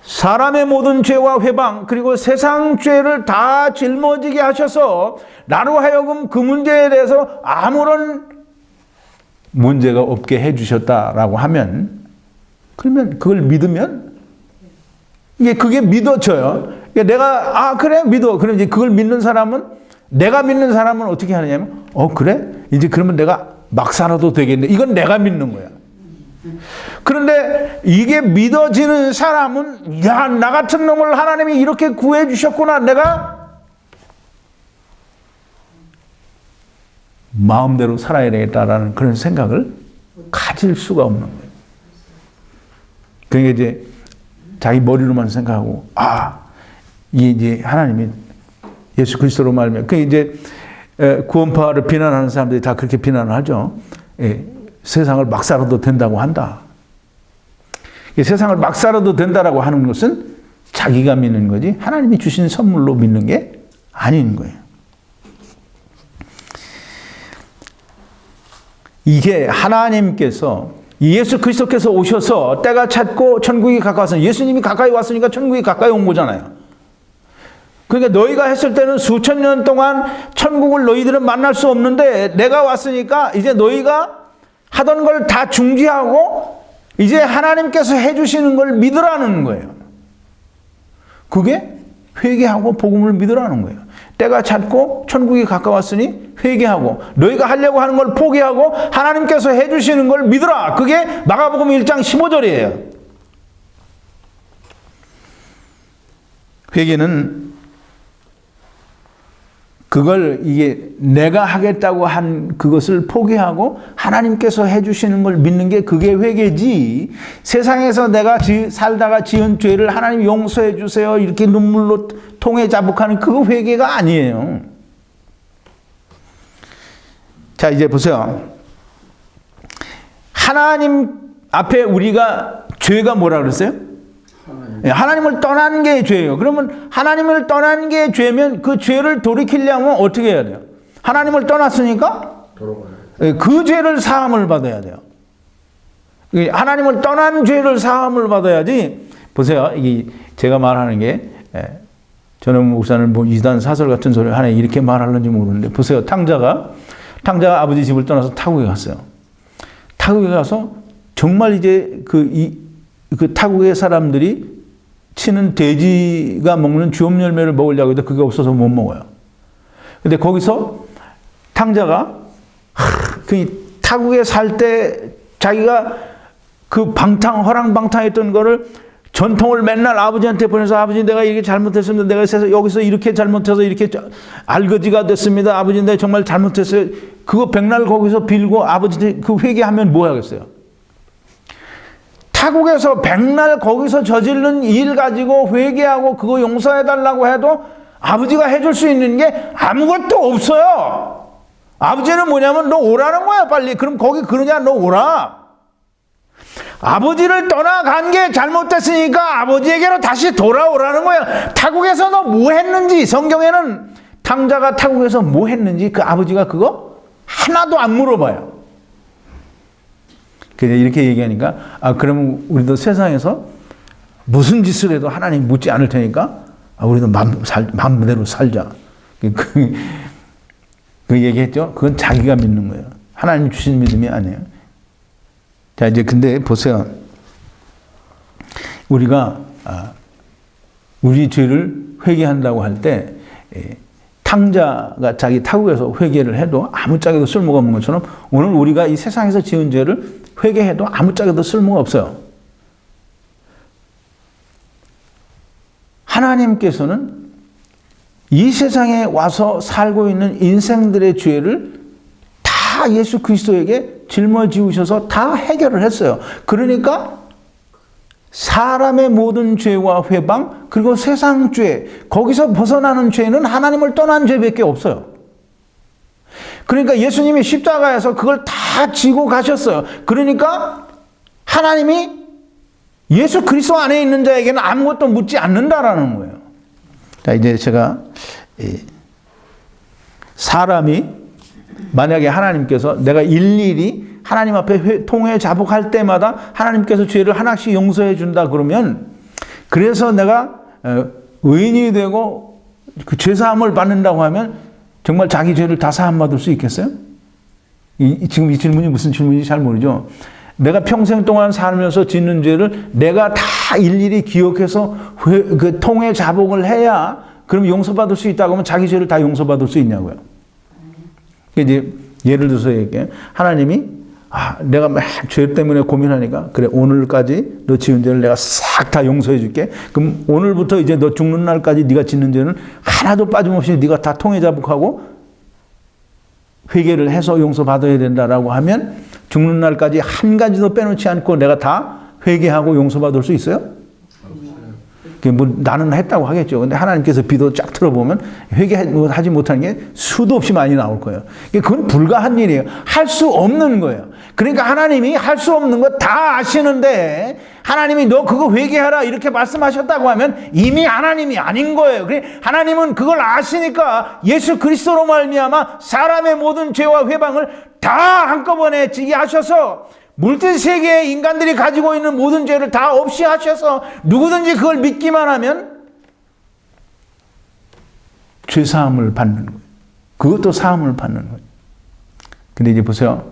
사람의 모든 죄와 회방 그리고 세상 죄를 다 짊어지게 하셔서 나로 하여금 그 문제에 대해서 아무런 문제가 없게 해주셨다라고 하면 그러면 그걸 믿으면 그게 믿어져요. 내가 그래 믿어. 그럼 이제 그걸 믿는 사람은 내가 믿는 사람은 어떻게 하느냐면 그래 이제 그러면 내가 막 살아도 되겠네. 이건 내가 믿는 거야. 그런데 이게 믿어지는 사람은 나 같은 놈을 하나님이 이렇게 구해 주셨구나. 내가 마음대로 살아야 되겠다라는 그런 생각을 가질 수가 없는 거예요. 그러니까 이제 자기 머리로만 생각하고 이제 하나님이 예수 그리스도로 말하면 그 이제 구원파를 비난하는 사람들이 다 그렇게 비난을 하죠. 세상을 막 살아도 된다고 한다. 세상을 막 살아도 된다라고 하는 것은 자기가 믿는 거지 하나님이 주신 선물로 믿는 게 아닌 거예요. 이게 하나님께서 예수 그리스도께서 오셔서 때가 찼고 천국이 가까워서 예수님이 가까이 왔으니까 천국이 가까이 온 거잖아요. 그러니까 너희가 했을 때는 수천 년 동안 천국을 너희들은 만날 수 없는데 내가 왔으니까 이제 너희가 하던 걸 다 중지하고 이제 하나님께서 해주시는 걸 믿으라는 거예요. 그게 회개하고 복음을 믿으라는 거예요. 때가 찼고 천국이 가까웠으니 회개하고 너희가 하려고 하는 걸 포기하고 하나님께서 해주시는 걸 믿으라. 그게 마가복음 1장 15절이에요. 회개는 이게 내가 하겠다고 한 그것을 포기하고 하나님께서 해주시는 걸 믿는 게 그게 회개지. 세상에서 내가 살다가 지은 죄를 하나님 용서해 주세요 이렇게 눈물로 통에 자복하는 그거 회개가 아니에요. 자 이제 보세요. 하나님 앞에 우리가 죄가 뭐라 그랬어요? 하나님을 떠난 게 죄예요. 그러면 하나님을 떠난 게 죄면 그 죄를 돌이키려면 어떻게 해야 돼요? 하나님을 떠났으니까 그 죄를 사함을 받아야 돼요. 하나님을 떠난 죄를 사함을 받아야지. 보세요. 제가 말하는 게 저는 목사는 뭐 이단 사설 같은 소리 하네 이렇게 말하는지 모르는데 보세요. 탕자가 아버지 집을 떠나서 타국에 갔어요. 타국에 가서 정말 이제 그 타국의 사람들이 치는 돼지가 먹는 주엄 열매를 먹으려고 해도 그게 없어서 못 먹어요. 근데 거기서 탕자가 그 타국에 살 때 자기가 그 허랑방탕했던 거를 전통을 맨날 아버지한테 보내서 아버지 내가 이렇게 잘못했습니다. 내가 여기서 이렇게 잘못해서 이렇게 알거지가 됐습니다. 아버지 내가 정말 잘못했어요. 그거 백날 거기서 빌고 아버지한테 그 회개하면 뭐 하겠어요? 타국에서 백날 거기서 저지른 일 가지고 회개하고 그거 용서해달라고 해도 아버지가 해줄 수 있는 게 아무것도 없어요. 아버지는 뭐냐면 너 오라는 거야 빨리. 그럼 거기 그러냐 너 오라. 아버지를 떠나간 게 잘못됐으니까 아버지에게로 다시 돌아오라는 거야. 타국에서 너 뭐 했는지 성경에는 탕자가 타국에서 뭐 했는지 그 아버지가 그거 하나도 안 물어봐요. 그래서 이렇게 얘기하니까 그러면 우리도 세상에서 무슨 짓을 해도 하나님 묻지 않을 테니까 우리도 마음대로 살자. 그 얘기했죠. 그건 자기가 믿는 거예요. 하나님 주신 믿음이 아니에요. 자 이제 근데 보세요. 우리가 우리 죄를 회개한다고 할 때 탕자가 자기 타국에서 회개를 해도 아무짝에도 쓸모가 없는 것처럼 오늘 우리가 이 세상에서 지은 죄를 회개해도 아무짝에도 쓸모가 없어요. 하나님께서는 이 세상에 와서 살고 있는 인생들의 죄를 다 예수 그리스도에게 짊어지우셔서 다 해결을 했어요. 그러니까 사람의 모든 죄와 회방 그리고 세상 죄 거기서 벗어나는 죄는 하나님을 떠난 죄밖에 없어요. 그러니까 예수님이 십자가에서 그걸 다 지고 가셨어요. 그러니까 하나님이 예수 그리스도 안에 있는 자에게는 아무것도 묻지 않는다라는 거예요. 자 이제 제가 사람이 만약에 하나님께서 내가 일일이 하나님 앞에 통회 자복할 때마다 하나님께서 죄를 하나씩 용서해 준다 그러면 그래서 내가 의인이 되고 그 죄사함을 받는다고 하면 정말 자기 죄를 다 사함 받을 수 있겠어요? 지금 이 질문이 무슨 질문인지 잘 모르죠. 내가 평생 동안 살면서 짓는 죄를 내가 다 일일이 기억해서 그 통회 자복을 해야 그럼 용서받을 수 있다고 하면 자기 죄를 다 용서받을 수 있냐고요. 이제 예를 들어서 얘기해요. 하나님이 내가 막 죄 때문에 고민하니까 그래 오늘까지 너 지은 죄를 내가 싹 다 용서해 줄게. 그럼 오늘부터 이제 너 죽는 날까지 네가 짓는 죄는 하나도 빠짐없이 네가 다 통회 자복하고 회개를 해서 용서받아야 된다라고 하면 죽는 날까지 한 가지도 빼놓지 않고 내가 다 회개하고 용서받을 수 있어요? 뭐 나는 했다고 하겠죠. 근데 하나님께서 비도 쫙 틀어보면 회개하지 못하는 게 수도 없이 많이 나올 거예요. 그건 불가한 일이에요. 할 수 없는 거예요. 그러니까 하나님이 할 수 없는 거 다 아시는데 하나님이 너 그거 회개하라 이렇게 말씀하셨다고 하면 이미 하나님이 아닌 거예요. 하나님은 그걸 아시니까 예수 그리스도로 말미암아 사람의 모든 죄와 회방을 다 한꺼번에 지게 하셔서 물질 세계의 인간들이 가지고 있는 모든 죄를 다 없이 하셔서 누구든지 그걸 믿기만 하면 죄 사함을 받는 거예요. 그것도 사함을 받는 거예요. 근데 이제 보세요.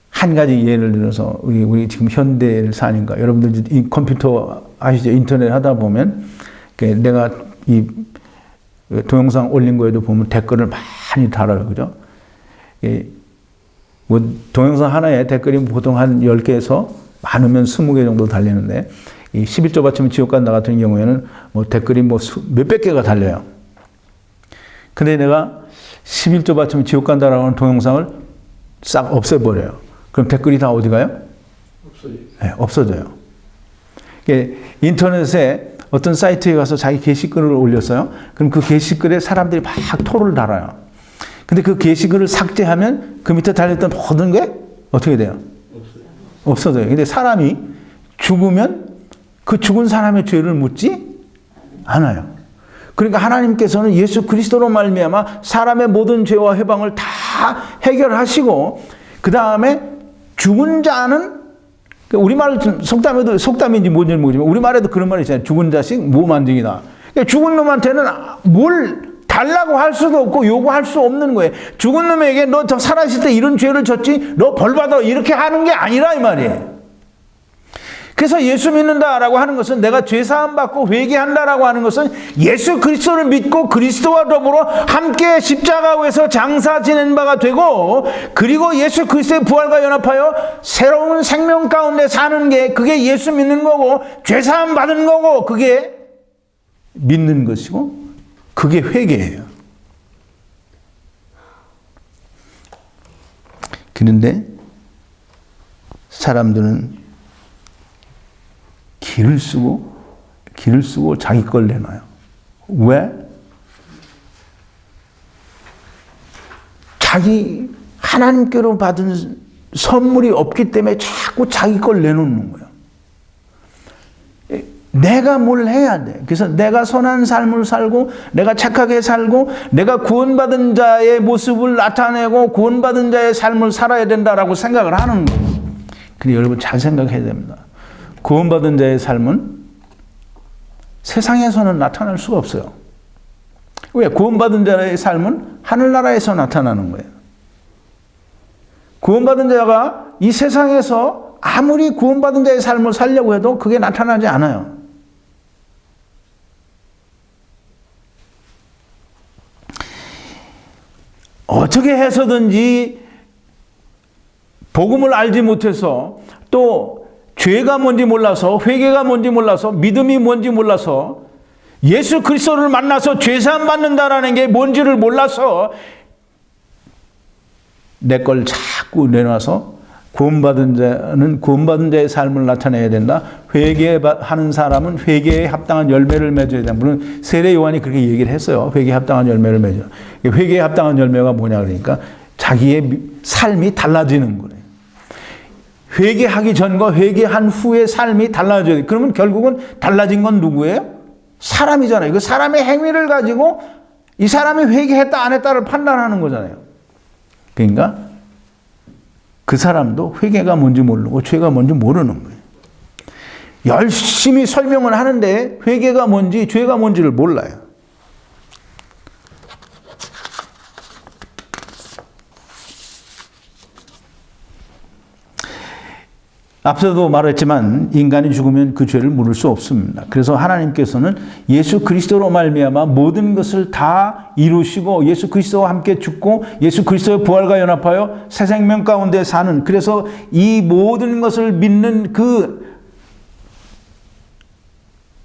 한 가지 예를 들어서 우리 지금 현대를 사니까 여러분들 이 컴퓨터 아시죠? 인터넷 하다 보면 내가 이 동영상 올린 거에도 보면 댓글을 많이 달아요. 그죠? 뭐 동영상 하나에 댓글이 보통 한 10개에서 많으면 20개 정도 달리는데 이 11조 받치면 지옥 간다 같은 경우에는 뭐 댓글이 뭐 몇백 개가 달려요. 근데 내가 11조 받치면 지옥 간다라고 하는 동영상을 싹 없애버려요. 그럼 댓글이 다 어디 가요? 없어져요. 네, 없어져요. 인터넷에 어떤 사이트에 가서 자기 게시글을 올렸어요. 그럼 그 게시글에 사람들이 막 토를 달아요. 근데 그 게시글을 삭제하면 그 밑에 달렸던 모든 게 어떻게 돼요? 없어져요. 근데 사람이 죽으면 그 죽은 사람의 죄를 묻지 않아요. 그러니까 하나님께서는 예수 그리스도로 말미암아 사람의 모든 죄와 회방을 다 해결하시고 그 다음에 죽은 자는 우리말 속담인지 뭔지 모르지만 우리말에도 그런 말이 있잖아요. 죽은 자식 무만증이다. 그러니까 죽은 놈한테는 뭘 달라고 할 수도 없고 요구할 수 없는 거예요. 죽은 놈에게 너 저 살아있을 때 이런 죄를 졌지? 너 벌 받아. 이렇게 하는 게 아니라 이 말이에요. 그래서 예수 믿는다라고 하는 것은 내가 죄사함 받고 회개한다라고 하는 것은 예수 그리스도를 믿고 그리스도와 더불어 함께 십자가에서 장사 지낸 바가 되고, 그리고 예수 그리스도의 부활과 연합하여 새로운 생명 가운데 사는 게, 그게 예수 믿는 거고 죄사함 받은 거고, 그게 믿는 것이고, 그게 회개예요. 그런데 사람들은 길을 쓰고 자기 걸 내놔요. 왜? 자기 하나님께로 받은 선물이 없기 때문에 자꾸 자기 걸 내놓는 거예요. 내가 뭘 해야 돼. 그래서 내가 선한 삶을 살고, 내가 착하게 살고, 내가 구원받은 자의 모습을 나타내고 구원받은 자의 삶을 살아야 된다라고 생각을 하는 거예요. 근데 여러분 잘 생각해야 됩니다. 구원받은 자의 삶은 세상에서는 나타날 수가 없어요. 왜? 구원받은 자의 삶은 하늘나라에서 나타나는 거예요. 구원받은 자가 이 세상에서 아무리 구원받은 자의 삶을 살려고 해도 그게 나타나지 않아요. 어떻게 해서든지 복음을 알지 못해서, 또 죄가 뭔지 몰라서, 회개가 뭔지 몰라서, 믿음이 뭔지 몰라서, 예수 그리스도를 만나서 죄사함 받는다라는 게 뭔지를 몰라서 내 걸 자꾸 내놔서, 구원받은 자는 구원받은 자의 삶을 나타내야 된다. 회개하는 사람은 회개에 합당한 열매를 맺어야 된다. 물론 세례 요한이 그렇게 얘기를 했어요. 회개에 합당한 열매를 맺어. 회개에 합당한 열매가 뭐냐 그러니까 자기의 삶이 달라지는 거예요. 회개하기 전과 회개한 후의 삶이 달라져야 돼. 그러면 결국은 달라진 건 누구예요? 사람이잖아요. 그 사람의 행위를 가지고 이 사람이 회개했다 안 했다를 판단하는 거잖아요. 그러니까 그 사람도 회개가 뭔지 모르고 죄가 뭔지 모르는 거예요. 열심히 설명을 하는데 회개가 뭔지 죄가 뭔지를 몰라요. 앞서도 말했지만 인간이 죽으면 그 죄를 물을 수 없습니다. 그래서 하나님께서는 예수 그리스도로 말미암아 모든 것을 다 이루시고, 예수 그리스도와 함께 죽고 예수 그리스도의 부활과 연합하여 새 생명 가운데 사는, 그래서 이 모든 것을 믿는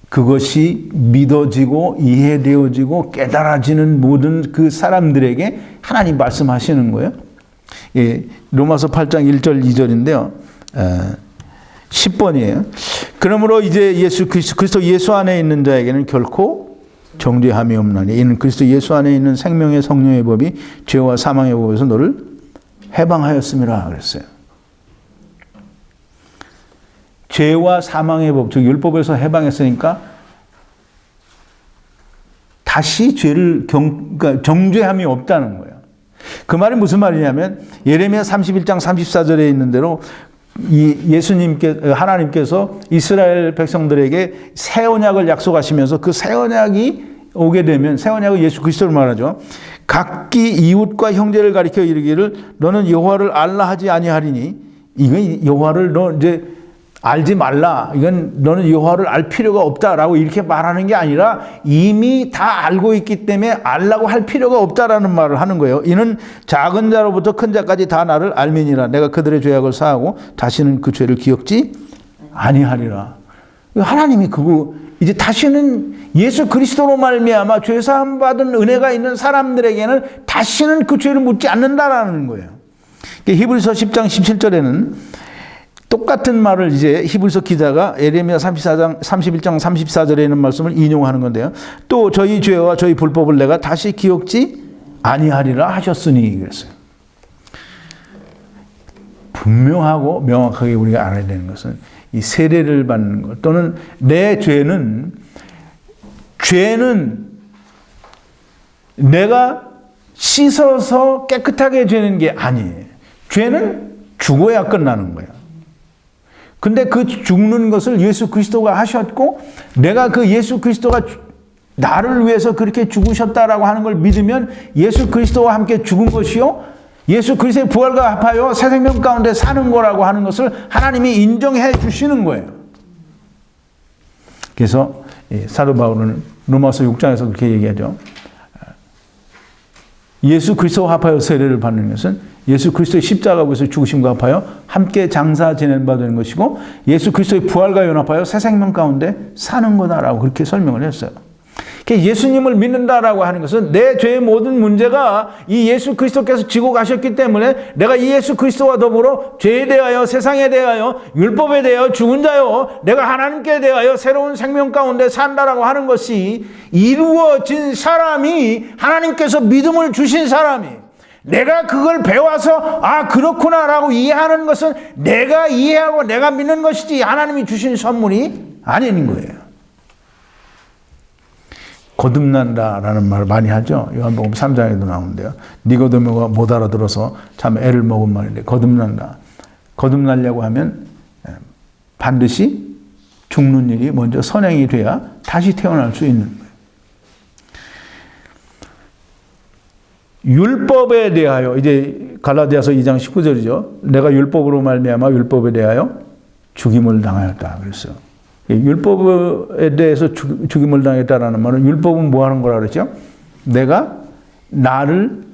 그것이 믿어지고 이해되어지고 깨달아지는 모든 그 사람들에게 하나님 말씀하시는 거예요. 예, 로마서 8장 1절 2절인데요. 10번이에요. 그러므로 이제 예수 그리스도 예수 안에 있는 자에게는 결코 정죄함이 없나니, 이는 그리스도 예수 안에 있는 생명의 성령의 법이 죄와 사망의 법에서 너를 해방하였음이라 그랬어요. 죄와 사망의 법, 즉 율법에서 해방했으니까 다시 죄를 그러니까 정죄함이 없다는 거예요. 그 말이 무슨 말이냐면 예레미야 31장 34절에 있는 대로 하나님께서 이스라엘 백성들에게 새 언약을 약속하시면서 그 새 언약이 오게 되면, 새 언약은 예수 그리스도를 말하죠. 각기 이웃과 형제를 가리켜 이르기를 너는 여호와를 알라 하지 아니하리니, 이건 여호와를 너 이제 알지 말라, 이건 너는 여호와를 알 필요가 없다라고 이렇게 말하는 게 아니라 이미 다 알고 있기 때문에 알라고 할 필요가 없다라는 말을 하는 거예요. 이는 작은 자로부터 큰 자까지 다 나를 알미니라. 내가 그들의 죄악을 사하고 다시는 그 죄를 기억지 아니하리라. 하나님이 그거 이제 다시는 예수 그리스도로 말미암아 죄 사함 받은 은혜가 있는 사람들에게는 다시는 그 죄를 묻지 않는다라는 거예요. 히브리서 10장 17절에는 똑같은 말을 이제 히브리서 기자가 예레미야 31장 34절에 있는 말씀을 인용하는 건데요. 또 저희 죄와 저희 불법을 내가 다시 기억지 아니하리라 하셨으니 그랬어요. 분명하고 명확하게 우리가 알아야 되는 것은 이 세례를 받는 것, 또는 내 죄는 내가 씻어서 깨끗하게 되는 게 아니에요. 죄는 죽어야 끝나는 거예요. 근데 그 죽는 것을 예수 그리스도가 하셨고, 내가 그 예수 그리스도가 나를 위해서 그렇게 죽으셨다라고 하는 걸 믿으면 예수 그리스도와 함께 죽은 것이요, 예수 그리스도의 부활과 합하여 새 생명 가운데 사는 거라고 하는 것을 하나님이 인정해 주시는 거예요. 그래서 사도 바울은 로마서 6장에서 그렇게 얘기하죠. 예수 그리스도와 합하여 세례를 받는 것은 예수 그리스도의 십자가에서 죽으심과 합하여 함께 장사 지낸 바 되는 것이고, 예수 그리스도의 부활과 연합하여 새 생명 가운데 사는 거다라고 그렇게 설명을 했어요. 예수님을 믿는다라고 하는 것은 내 죄의 모든 문제가 이 예수 그리스도께서 지고 가셨기 때문에 내가 이 예수 그리스도와 더불어 죄에 대하여, 세상에 대하여, 율법에 대하여 죽은 자요, 내가 하나님께 대하여 새로운 생명 가운데 산다라고 하는 것이 이루어진 사람이, 하나님께서 믿음을 주신 사람이, 내가 그걸 배워서 아 그렇구나라고 이해하는 것은 내가 이해하고 내가 믿는 것이지 하나님이 주신 선물이 아닌 거예요. 거듭난다라는 말을 많이 하죠. 요한복음 3장에도 나오는데요. 니고데모가 못 알아들어서 참 애를 먹은 말인데, 거듭난다. 거듭나려고 하면 반드시 죽는 일이 먼저 선행이 돼야 다시 태어날 수 있는 거예요. 율법에 대하여, 이제 갈라디아서 2장 19절이죠. 내가 율법으로 말미암아 율법에 대하여 죽임을 당하였다 그랬어요. 율법에 대해서 죽임을 당했다라는 말은, 율법은 뭐 하는 거라 그랬죠? 내가 나를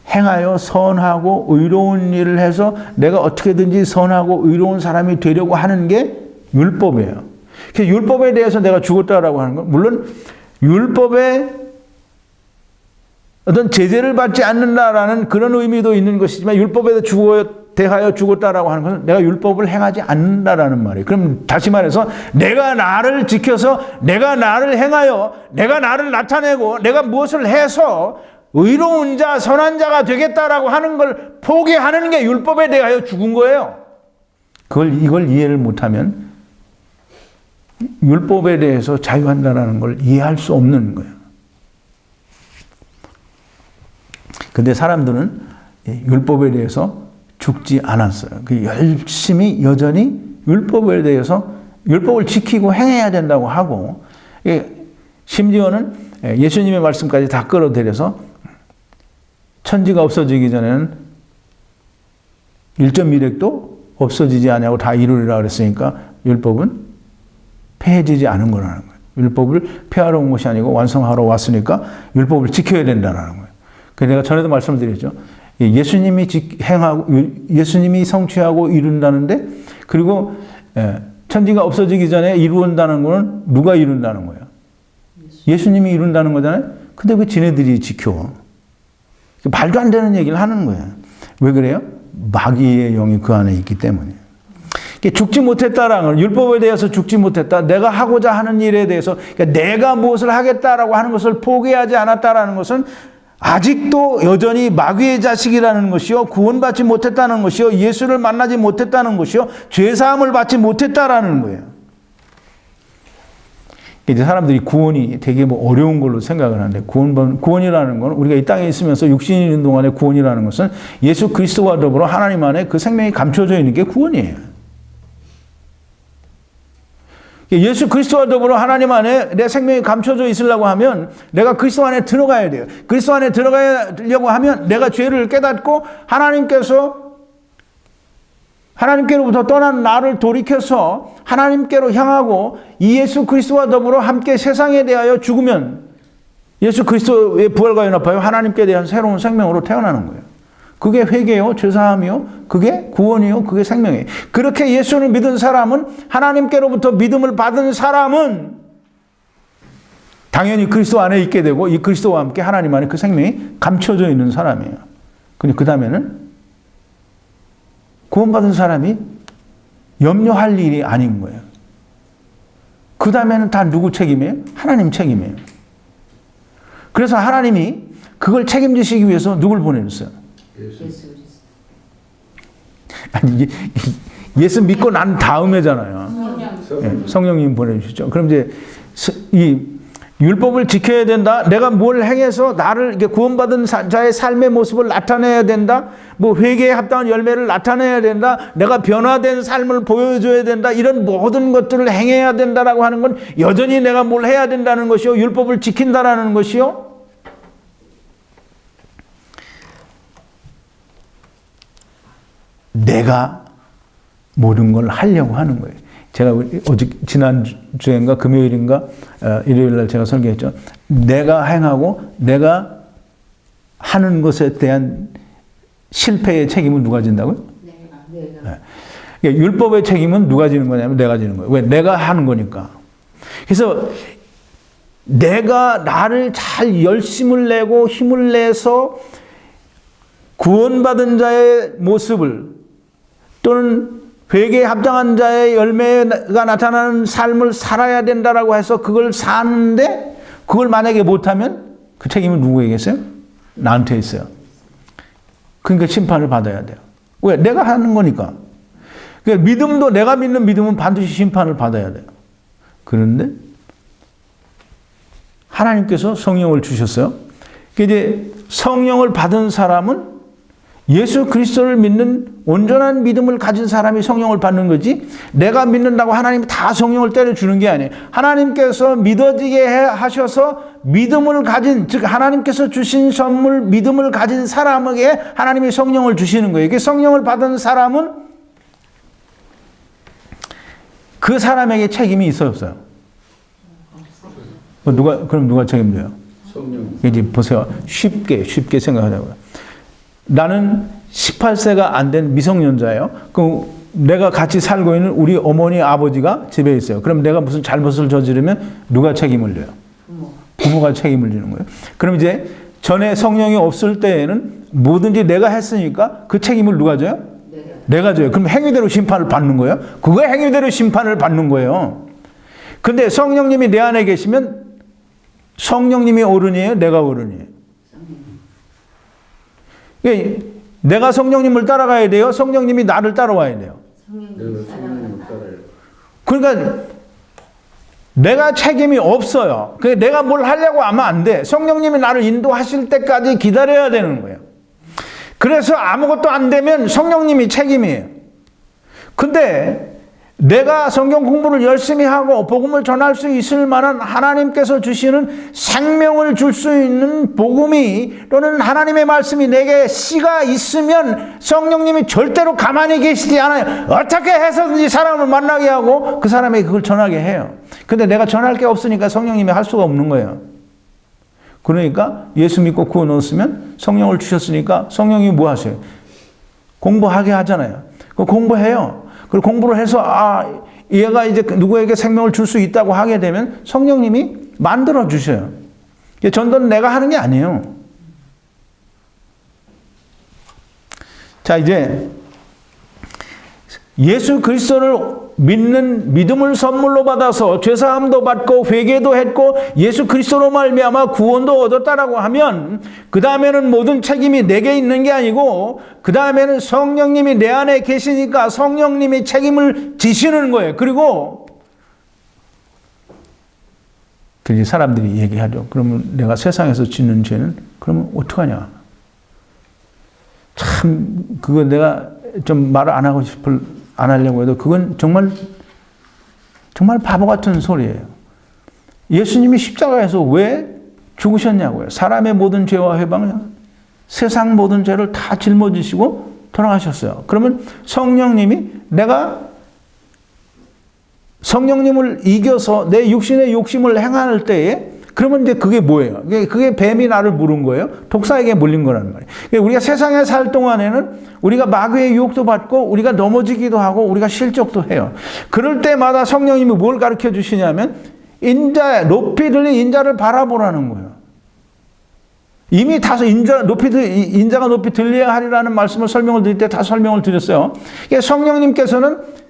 행하여 선하고 의로운 일을 해서 내가 어떻게든지 선하고 의로운 사람이 되려고 하는 게 율법이에요. 그래서 율법에 대해서 내가 죽었다라고 하는 건, 물론 율법에 어떤 제재를 받지 않는다라는 그런 의미도 있는 것이지만, 율법에 대하여 죽었다라고 하는 것은 내가 율법을 행하지 않는다라는 말이에요. 그럼 다시 말해서 내가 나를 지켜서, 내가 나를 행하여, 내가 나를 나타내고, 내가 무엇을 해서 의로운 자, 선한 자가 되겠다라고 하는 걸 포기하는 게 율법에 대하여 죽은 거예요. 이걸 이해를 못하면 율법에 대해서 자유한다라는 걸 이해할 수 없는 거예요. 근데 사람들은 율법에 대해서 죽지 않았어요. 열심히 여전히 율법에 대해서, 율법을 지키고 행해야 된다고 하고, 심지어는 예수님의 말씀까지 다 끌어들여서 천지가 없어지기 전에는 1.1획도 없어지지 않냐고 다 이루리라 그랬으니까 율법은 폐해지지 않은 거라는 거예요. 율법을 폐하러 온 것이 아니고 완성하러 왔으니까 율법을 지켜야 된다는 거예요. 그래서 내가 전에도 말씀을 드렸죠. 예수님이 예수님이 성취하고 이룬다는데, 그리고 천지가 없어지기 전에 이루었다는 거는 누가 이룬다는 거예요? 예수님이 이룬다는 거잖아요. 근데 왜 지네들이 지켜? 말도 안 되는 얘기를 하는 거예요. 왜 그래요? 마귀의 영이 그 안에 있기 때문이에요. 죽지 못했다라는 건, 율법에 대해서 죽지 못했다, 내가 하고자 하는 일에 대해서, 그러니까 내가 무엇을 하겠다라고 하는 것을 포기하지 않았다라는 것은 아직도 여전히 마귀의 자식이라는 것이요, 구원받지 못했다는 것이요, 예수를 만나지 못했다는 것이요, 죄사함을 받지 못했다라는 거예요. 이제 사람들이 구원이 되게 어려운 걸로 생각을 하는데, 구원이라는 건, 우리가 이 땅에 있으면서 육신이 있는 동안의 구원이라는 것은 예수 그리스도와 더불어 하나님 안에 그 생명이 감춰져 있는 게 구원이에요. 예수 그리스도와 더불어 하나님 안에 내 생명이 감춰져 있으려고 하면 내가 그리스도 안에 들어가야 돼요. 그리스도 안에 들어가려고 하면 내가 죄를 깨닫고 하나님께로부터 떠난 나를 돌이켜서 하나님께로 향하고 이 예수 그리스도와 더불어 함께 세상에 대하여 죽으면 예수 그리스도의 부활과 연합하여 하나님께 대한 새로운 생명으로 태어나는 거예요. 그게 회개요, 죄사함이요, 그게 구원이요, 그게 생명이에요. 그렇게 예수를 믿은 사람은, 하나님께로부터 믿음을 받은 사람은 당연히 그리스도 안에 있게 되고, 이 그리스도와 함께 하나님 안에 그 생명이 감춰져 있는 사람이에요. 근데 그 다음에는 구원받은 사람이 염려할 일이 아닌 거예요. 그 다음에는 다 누구 책임이에요? 하나님 책임이에요. 그래서 하나님이 그걸 책임지시기 위해서 누굴 보내줬어요? 예수. 아니, 예수 믿고 난 다음에잖아요. 성령님 보내주셨죠. 그럼 이제 율법을 지켜야 된다. 내가 뭘 행해서 나를 이렇게 구원받은 자의 삶의 모습을 나타내야 된다. 뭐 회개에 합당한 열매를 나타내야 된다. 내가 변화된 삶을 보여줘야 된다. 이런 모든 것들을 행해야 된다라고 하는 건 여전히 내가 뭘 해야 된다는 것이요. 율법을 지킨다라는 것이요. 내가 모든 걸 하려고 하는 거예요. 제가 어제 지난주인가 금요일인가 일요일 날 제가 설교했죠. 내가 행하고 내가 하는 것에 대한 실패의 책임은 누가 진다고요? 내가. 네. 율법의 책임은 누가 지는 거냐면 내가 지는 거예요. 왜? 내가 하는 거니까. 그래서 내가 나를 잘 열심을 내고 힘을 내서 구원받은 자의 모습을 또는 회개에 합당한 자의 열매가 나타나는 삶을 살아야 된다라고 해서 그걸 사는데 그걸 만약에 못하면 그 책임은 누구에게 있어요? 나한테 있어요. 그러니까 심판을 받아야 돼요. 왜? 내가 하는 거니까. 그러니까 믿음도 내가 믿는 믿음은 반드시 심판을 받아야 돼요. 그런데 하나님께서 성령을 주셨어요. 이제 성령을 받은 사람은 예수 그리스도를 믿는 온전한 믿음을 가진 사람이 성령을 받는 거지 내가 믿는다고 하나님이 다 성령을 때려주는 게 아니에요. 하나님께서 믿어지게 하셔서 믿음을 가진 즉 하나님께서 주신 선물 믿음을 가진 사람에게 하나님이 성령을 주시는 거예요. 이게 성령을 받은 사람은 그 사람에게 책임이 있어요 없어요? 그럼 누가 책임져요? 성령. 이제 보세요. 쉽게 생각하자고요. 나는 18세가 안 된 미성년자예요. 그럼 내가 같이 살고 있는 우리 어머니 아버지가 집에 있어요. 그럼 내가 무슨 잘못을 저지르면 누가 책임을 져요? 부모가 책임을 지는 거예요. 그럼 이제 전에 성령이 없을 때에는 뭐든지 내가 했으니까 그 책임을 누가 져요? 내가 져요. 그럼 행위대로 심판을 받는 거예요. 그거 행위대로 심판을 받는 거예요. 근데 성령님이 내 안에 계시면 성령님이 어른이에요? 내가 어른이에요? 내가 성령님을 따라가야 돼요? 성령님이 나를 따라와야 돼요? 성령님을 따라요. 그러니까 내가 책임이 없어요. 내가 뭘 하려고 하면 안 돼. 성령님이 나를 인도하실 때까지 기다려야 되는 거예요. 그래서 아무것도 안 되면 성령님이 책임이에요. 근데 내가 성경 공부를 열심히 하고 복음을 전할 수 있을 만한 하나님께서 주시는 생명을 줄 수 있는 복음이 또는 하나님의 말씀이 내게 씨가 있으면 성령님이 절대로 가만히 계시지 않아요. 어떻게 해서든지 사람을 만나게 하고 그 사람에게 그걸 전하게 해요. 근데 내가 전할 게 없으니까 성령님이 할 수가 없는 거예요. 그러니까 예수 믿고 구원 얻었으면 성령을 주셨으니까 성령이 뭐 하세요? 공부하게 하잖아요. 그 공부해요. 그리고 공부를 해서 얘가 이제 누구에게 생명을 줄 수 있다고 하게 되면 성령님이 만들어 주셔요. 전도는 내가 하는 게 아니에요. 자, 이제 예수 그리스도를 믿는 믿음을 선물로 받아서 죄사함도 받고 회개도 했고 예수 그리스도로 말미암아 구원도 얻었다라고 하면 그 다음에는 모든 책임이 내게 있는 게 아니고 그 다음에는 성령님이 내 안에 계시니까 성령님이 책임을 지시는 거예요. 그리고 사람들이 얘기하죠. 그러면 내가 세상에서 짓는 죄는 그러면 어떡하냐. 참 그거 내가 좀 말을 안 하려고 해도 그건 정말 바보 같은 소리예요. 예수님이 십자가에서 왜 죽으셨냐고요. 사람의 모든 죄와 회방을 세상 모든 죄를 다 짊어지시고 돌아가셨어요. 그러면 성령님이 내가 성령님을 이겨서 내 육신의 욕심을 행할 때에 그러면 이제 그게 뭐예요? 그게 뱀이 나를 물은 거예요? 독사에게 물린 거라는 말이에요. 우리가 세상에 살 동안에는 우리가 마귀의 유혹도 받고 우리가 넘어지기도 하고 우리가 실족도 해요. 그럴 때마다 성령님이 뭘 가르쳐 주시냐면 높이 들린 인자를 바라보라는 거예요. 이미 다소 인자가 높이 들려야 하리라는 말씀을 설명을 드릴 때 다 설명을 드렸어요. 성령님께서는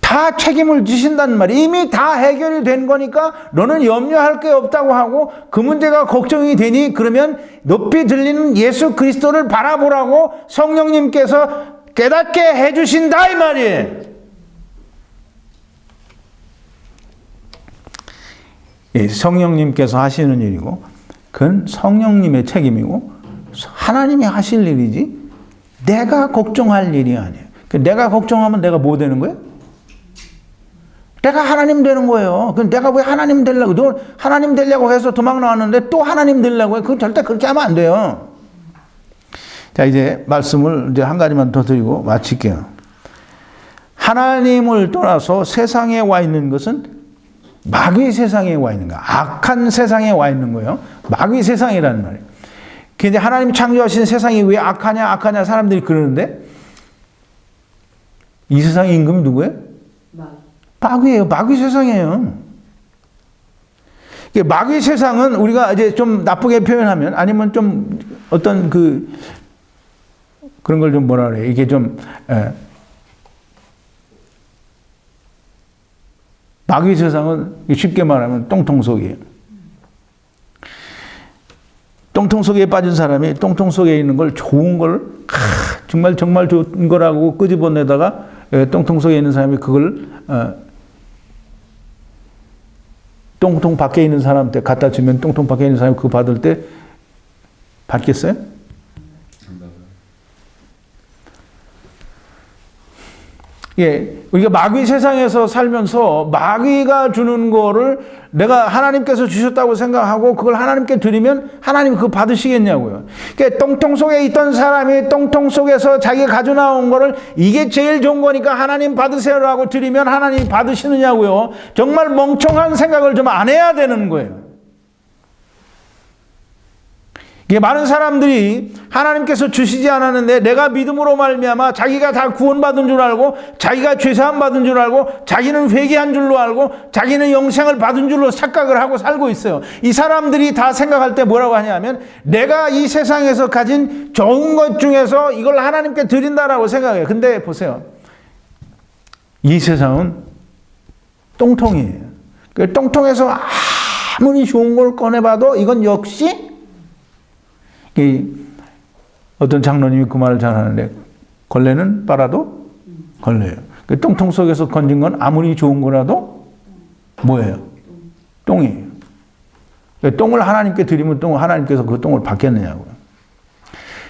다 책임을 지신다는 말이에요. 이미 다 해결이 된 거니까 너는 염려할 게 없다고 하고 그 문제가 걱정이 되니 그러면 높이 들리는 예수 그리스도를 바라보라고 성령님께서 깨닫게 해주신다 이 말이에요. 예, 성령님께서 하시는 일이고 그건 성령님의 책임이고 하나님이 하실 일이지 내가 걱정할 일이 아니에요. 내가 걱정하면 내가 뭐 되는 거예요? 내가 하나님 되는 거예요. 그럼 내가 왜 하나님 되려고? 너 하나님 되려고 해서 도망 나왔는데 또 하나님 되려고 해? 그건 절대 그렇게 하면 안 돼요. 자, 이제 말씀을 이제 한 가지만 더 드리고 마칠게요. 하나님을 떠나서 세상에 와 있는 것은 마귀 세상에 와 있는 거야. 악한 세상에 와 있는 거예요. 마귀 세상이라는 말이에요. 근데 하나님 창조하신 세상이 왜 악하냐 사람들이 그러는데 이 세상의 임금이 누구예요? 마귀예요. 마귀 세상이에요. 마귀 세상은 우리가 이제 좀 나쁘게 표현하면 아니면 좀 어떤 그런 걸 좀 뭐라 그래요. 이게 좀 마귀 세상은 쉽게 말하면 똥통 속이에요. 똥통 속에 빠진 사람이 똥통 속에 있는 걸 좋은 걸 정말 좋은 거라고 끄집어내다가 똥통 속에 있는 사람이 그걸 똥통 밖에 있는 사람한테 갖다 주면 똥통 밖에 있는 사람이 그거 받을 때 받겠어요? 예, 우리가 마귀 세상에서 살면서 마귀가 주는 거를 내가 하나님께서 주셨다고 생각하고 그걸 하나님께 드리면 하나님 그거 받으시겠냐고요. 그러니까 똥통 속에 있던 사람이 똥통 속에서 자기가 가져 나온 거를 이게 제일 좋은 거니까 하나님 받으세요라고 드리면 하나님 받으시느냐고요. 정말 멍청한 생각을 좀 안 해야 되는 거예요. 많은 사람들이 하나님께서 주시지 않았는데 내가 믿음으로 말미암아 자기가 다 구원받은 줄 알고 자기가 죄사함 받은 줄 알고 자기는 회개한 줄로 알고 자기는 영생을 받은 줄로 착각을 하고 살고 있어요. 이 사람들이 다 생각할 때 뭐라고 하냐면 내가 이 세상에서 가진 좋은 것 중에서 이걸 하나님께 드린다라고 생각해요. 근데 보세요. 이 세상은 똥통이에요. 그 똥통에서 아무리 좋은 걸 꺼내봐도 이건 역시 어떤 장로님이 그 말을 잘 하는데 걸레는 빨아도 걸레예요. 그 똥통 속에서 건진 건 아무리 좋은 거라도 뭐예요? 똥이에요. 똥을 하나님께 드리면 하나님께서 그 똥을 받겠느냐고요.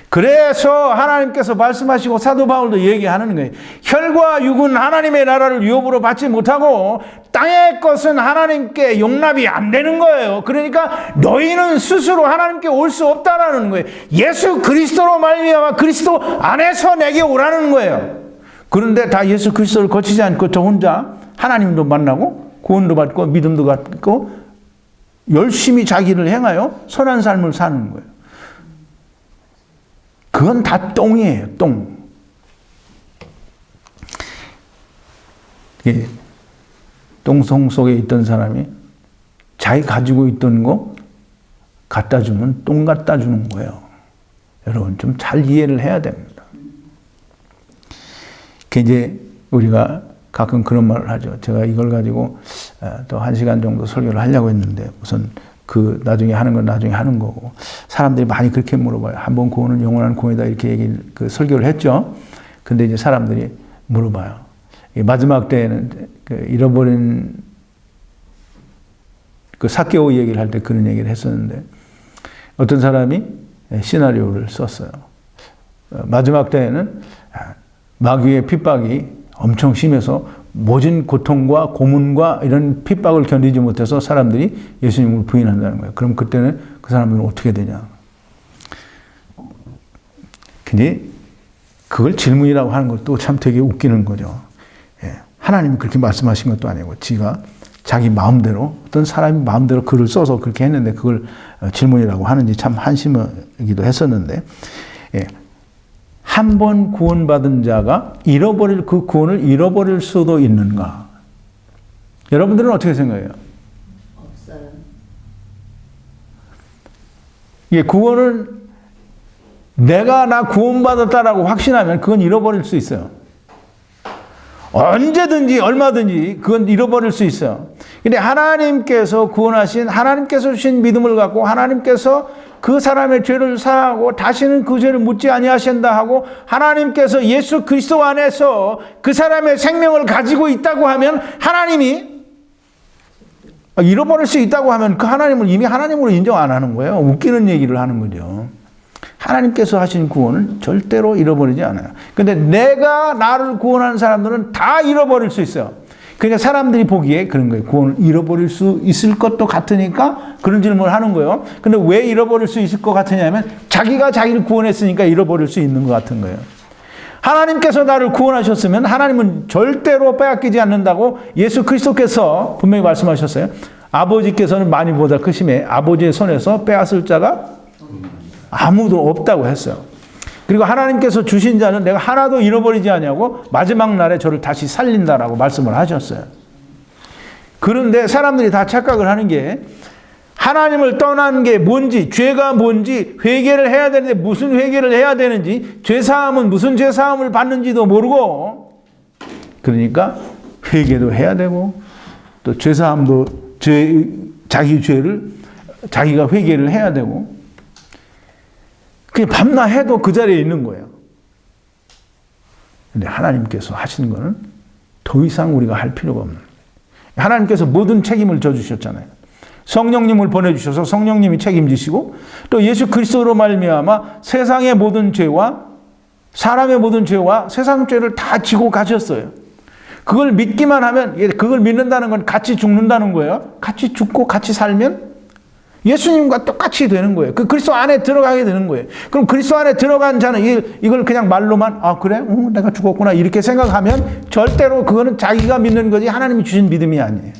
그래서 하나님께서 말씀하시고 사도 바울도 얘기하는 거예요. 혈과 육은 하나님의 나라를 유업으로 받지 못하고 땅의 것은 하나님께 용납이 안 되는 거예요. 그러니까 너희는 스스로 하나님께 올 수 없다라는 거예요. 예수 그리스도로 말미암아 그리스도 안에서 내게 오라는 거예요. 그런데 다 예수 그리스도를 거치지 않고 저 혼자 하나님도 만나고 구원도 받고 믿음도 갖고 열심히 자기를 행하여 선한 삶을 사는 거예요. 그건 다 똥이에요. 똥. 똥송 속에 있던 사람이 자기 가지고 있던 거 갖다 주면 똥 갖다 주는 거예요. 여러분 좀 잘 이해를 해야 됩니다. 이제 우리가 가끔 그런 말을 하죠. 제가 이걸 가지고 또 1시간 정도 설교를 하려고 했는데 우선 나중에 하는 건 나중에 하는 거고 사람들이 많이 그렇게 물어봐요. 한번 구원은 영원한 구원이다 이렇게 설교를 했죠. 근데 이제 사람들이 물어봐요. 마지막 때에는 잃어버린 삭개오 얘기를 할 때 그런 얘기를 했었는데 어떤 사람이 시나리오를 썼어요. 마지막 때에는 마귀의 핍박이 엄청 심해서 모진 고통과 고문과 이런 핍박을 견디지 못해서 사람들이 예수님을 부인한다는 거예요. 그럼 그때는 그 사람들은 어떻게 되냐. 근데 그걸 질문이라고 하는 것도 참 되게 웃기는 거죠. 하나님이 그렇게 말씀하신 것도 아니고 지가 자기 마음대로 어떤 사람이 마음대로 글을 써서 그렇게 했는데 그걸 질문이라고 하는지 참 한심하기도 했었는데 한 번 구원받은 자가 그 구원을 잃어버릴 수도 있는가? 여러분들은 어떻게 생각해요? 없어요. 구원을 내가 나 구원받았다라고 확신하면 그건 잃어버릴 수 있어요. 언제든지 얼마든지 그건 잃어버릴 수 있어요. 근데 하나님께서 구원하신 하나님께서 주신 믿음을 갖고 하나님께서 그 사람의 죄를 사하고 다시는 그 죄를 묻지 아니하신다 하고 하나님께서 예수 그리스도 안에서 그 사람의 생명을 가지고 있다고 하면 하나님이 잃어버릴 수 있다고 하면 그 하나님을 이미 하나님으로 인정 안 하는 거예요. 웃기는 얘기를 하는 거죠. 하나님께서 하신 구원은 절대로 잃어버리지 않아요. 근데 내가 나를 구원하는 사람들은 다 잃어버릴 수 있어요. 그러니까 사람들이 보기에 그런 거예요. 구원을 잃어버릴 수 있을 것도 같으니까 그런 질문을 하는 거예요. 근데 왜 잃어버릴 수 있을 것 같으냐면 자기가 자기를 구원했으니까 잃어버릴 수 있는 것 같은 거예요. 하나님께서 나를 구원하셨으면 하나님은 절대로 빼앗기지 않는다고 예수 그리스도께서 분명히 말씀하셨어요. 아버지께서는 만유보다 크심에 아버지의 손에서 빼앗을 자가 아무도 없다고 했어요. 그리고 하나님께서 주신 자는 내가 하나도 잃어버리지 않냐고 마지막 날에 저를 다시 살린다라고 말씀을 하셨어요. 그런데 사람들이 다 착각을 하는 게 하나님을 떠난 게 뭔지, 죄가 뭔지 회개를 해야 되는데 무슨 회개를 해야 되는지, 죄사함은 무슨 죄사함을 받는지도 모르고, 그러니까 회개도 해야 되고 또 죄사함도 자기 죄를 자기가 회개를 해야 되고, 그냥 밤낮 해도 그 자리에 있는 거예요. 근데 하나님께서 하시는 거는 더 이상 우리가 할 필요가 없는 거예요. 하나님께서 모든 책임을 져주셨잖아요. 성령님을 보내주셔서 성령님이 책임지시고 또 예수 그리스도로 말미암아 세상의 모든 죄와 사람의 모든 죄와 세상 죄를 다 지고 가셨어요. 그걸 믿기만 하면, 그걸 믿는다는 건 같이 죽는다는 거예요. 같이 죽고 같이 살면 예수님과 똑같이 되는 거예요. 그 그리스도 안에 들어가게 되는 거예요. 그럼 그리스도 안에 들어간 자는 이걸 그냥 말로만 그래? 내가 죽었구나 이렇게 생각하면 절대로 그거는 자기가 믿는 거지 하나님이 주신 믿음이 아니에요.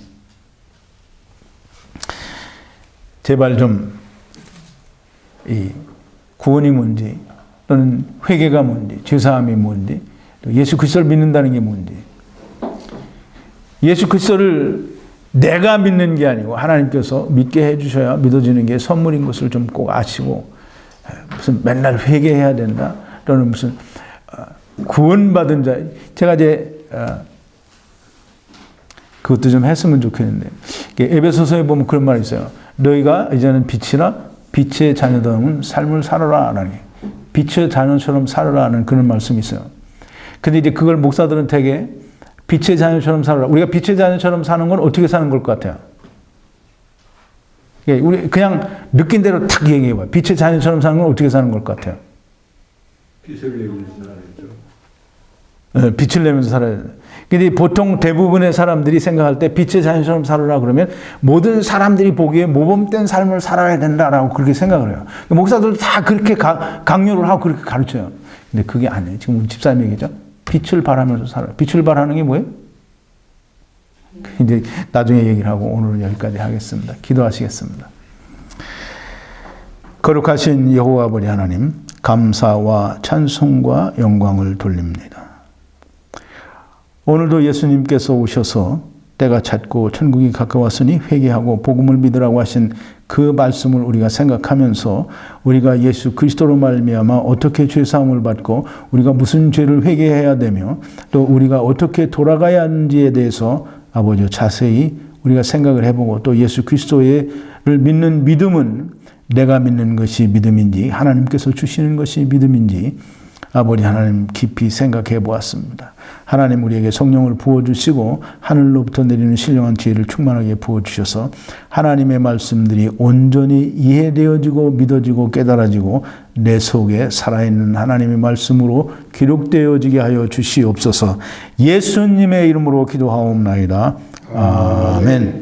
제발 좀 이 구원이 뭔지 또는 회개가 뭔지 죄사함이 뭔지 또 예수 그리스도를 믿는다는 게 뭔지, 예수 그리스도를 내가 믿는 게 아니고 하나님께서 믿게 해주셔야 믿어지는 게 선물인 것을 좀 꼭 아시고, 무슨 맨날 회개해야 된다 또는 무슨 구원받은 자, 제가 이제 그것도 좀 했으면 좋겠는데, 에베소서에 보면 그런 말이 있어요. 너희가 이제는 빛이라 빛의 자녀다운 삶을 살아라 하니, 빛의 자녀처럼 살아라 하는 그런 말씀이 있어요. 근데 이제 그걸 목사들은 되게 빛의 자녀처럼 살아라. 우리가 빛의 자녀처럼 사는 건 어떻게 사는 걸 것 같아요? 우리 그냥 느낀 대로 탁 얘기해 봐요. 빛의 자녀처럼 사는 건 어떻게 사는 걸 것 같아요? 빛을 내면서 살아야죠. 네, 빛을 내면서 살아야 돼요. 근데 보통 대부분의 사람들이 생각할 때 빛의 자녀처럼 살아라 그러면 모든 사람들이 보기에 모범된 삶을 살아야 된다라고 그렇게 생각을 해요. 목사들 다 그렇게 강요를 하고 그렇게 가르쳐요. 근데 그게 아니에요. 지금 우리 집사님 얘기죠. 빛을 발하면서 살아요. 빛을 발하는 게 뭐예요? 이제 나중에 얘기를 하고 오늘은 여기까지 하겠습니다. 기도하시겠습니다. 거룩하신 여호와 아버지 하나님, 감사와 찬송과 영광을 돌립니다. 오늘도 예수님께서 오셔서 때가 찼고 천국이 가까웠으니 회개하고 복음을 믿으라고 하신 그 말씀을 우리가 생각하면서 우리가 예수 그리스도로 말미암아 어떻게 죄사함을 받고 우리가 무슨 죄를 회개해야 되며 또 우리가 어떻게 돌아가야 하는지에 대해서 아버지 자세히 우리가 생각을 해보고, 또 예수 그리스도를 믿는 믿음은 내가 믿는 것이 믿음인지 하나님께서 주시는 것이 믿음인지 아버지 하나님 깊이 생각해 보았습니다. 하나님 우리에게 성령을 부어주시고 하늘로부터 내리는 신령한 지혜를 충만하게 부어주셔서 하나님의 말씀들이 온전히 이해되어지고 믿어지고 깨달아지고 내 속에 살아있는 하나님의 말씀으로 기록되어지게 하여 주시옵소서. 예수님의 이름으로 기도하옵나이다. 아멘.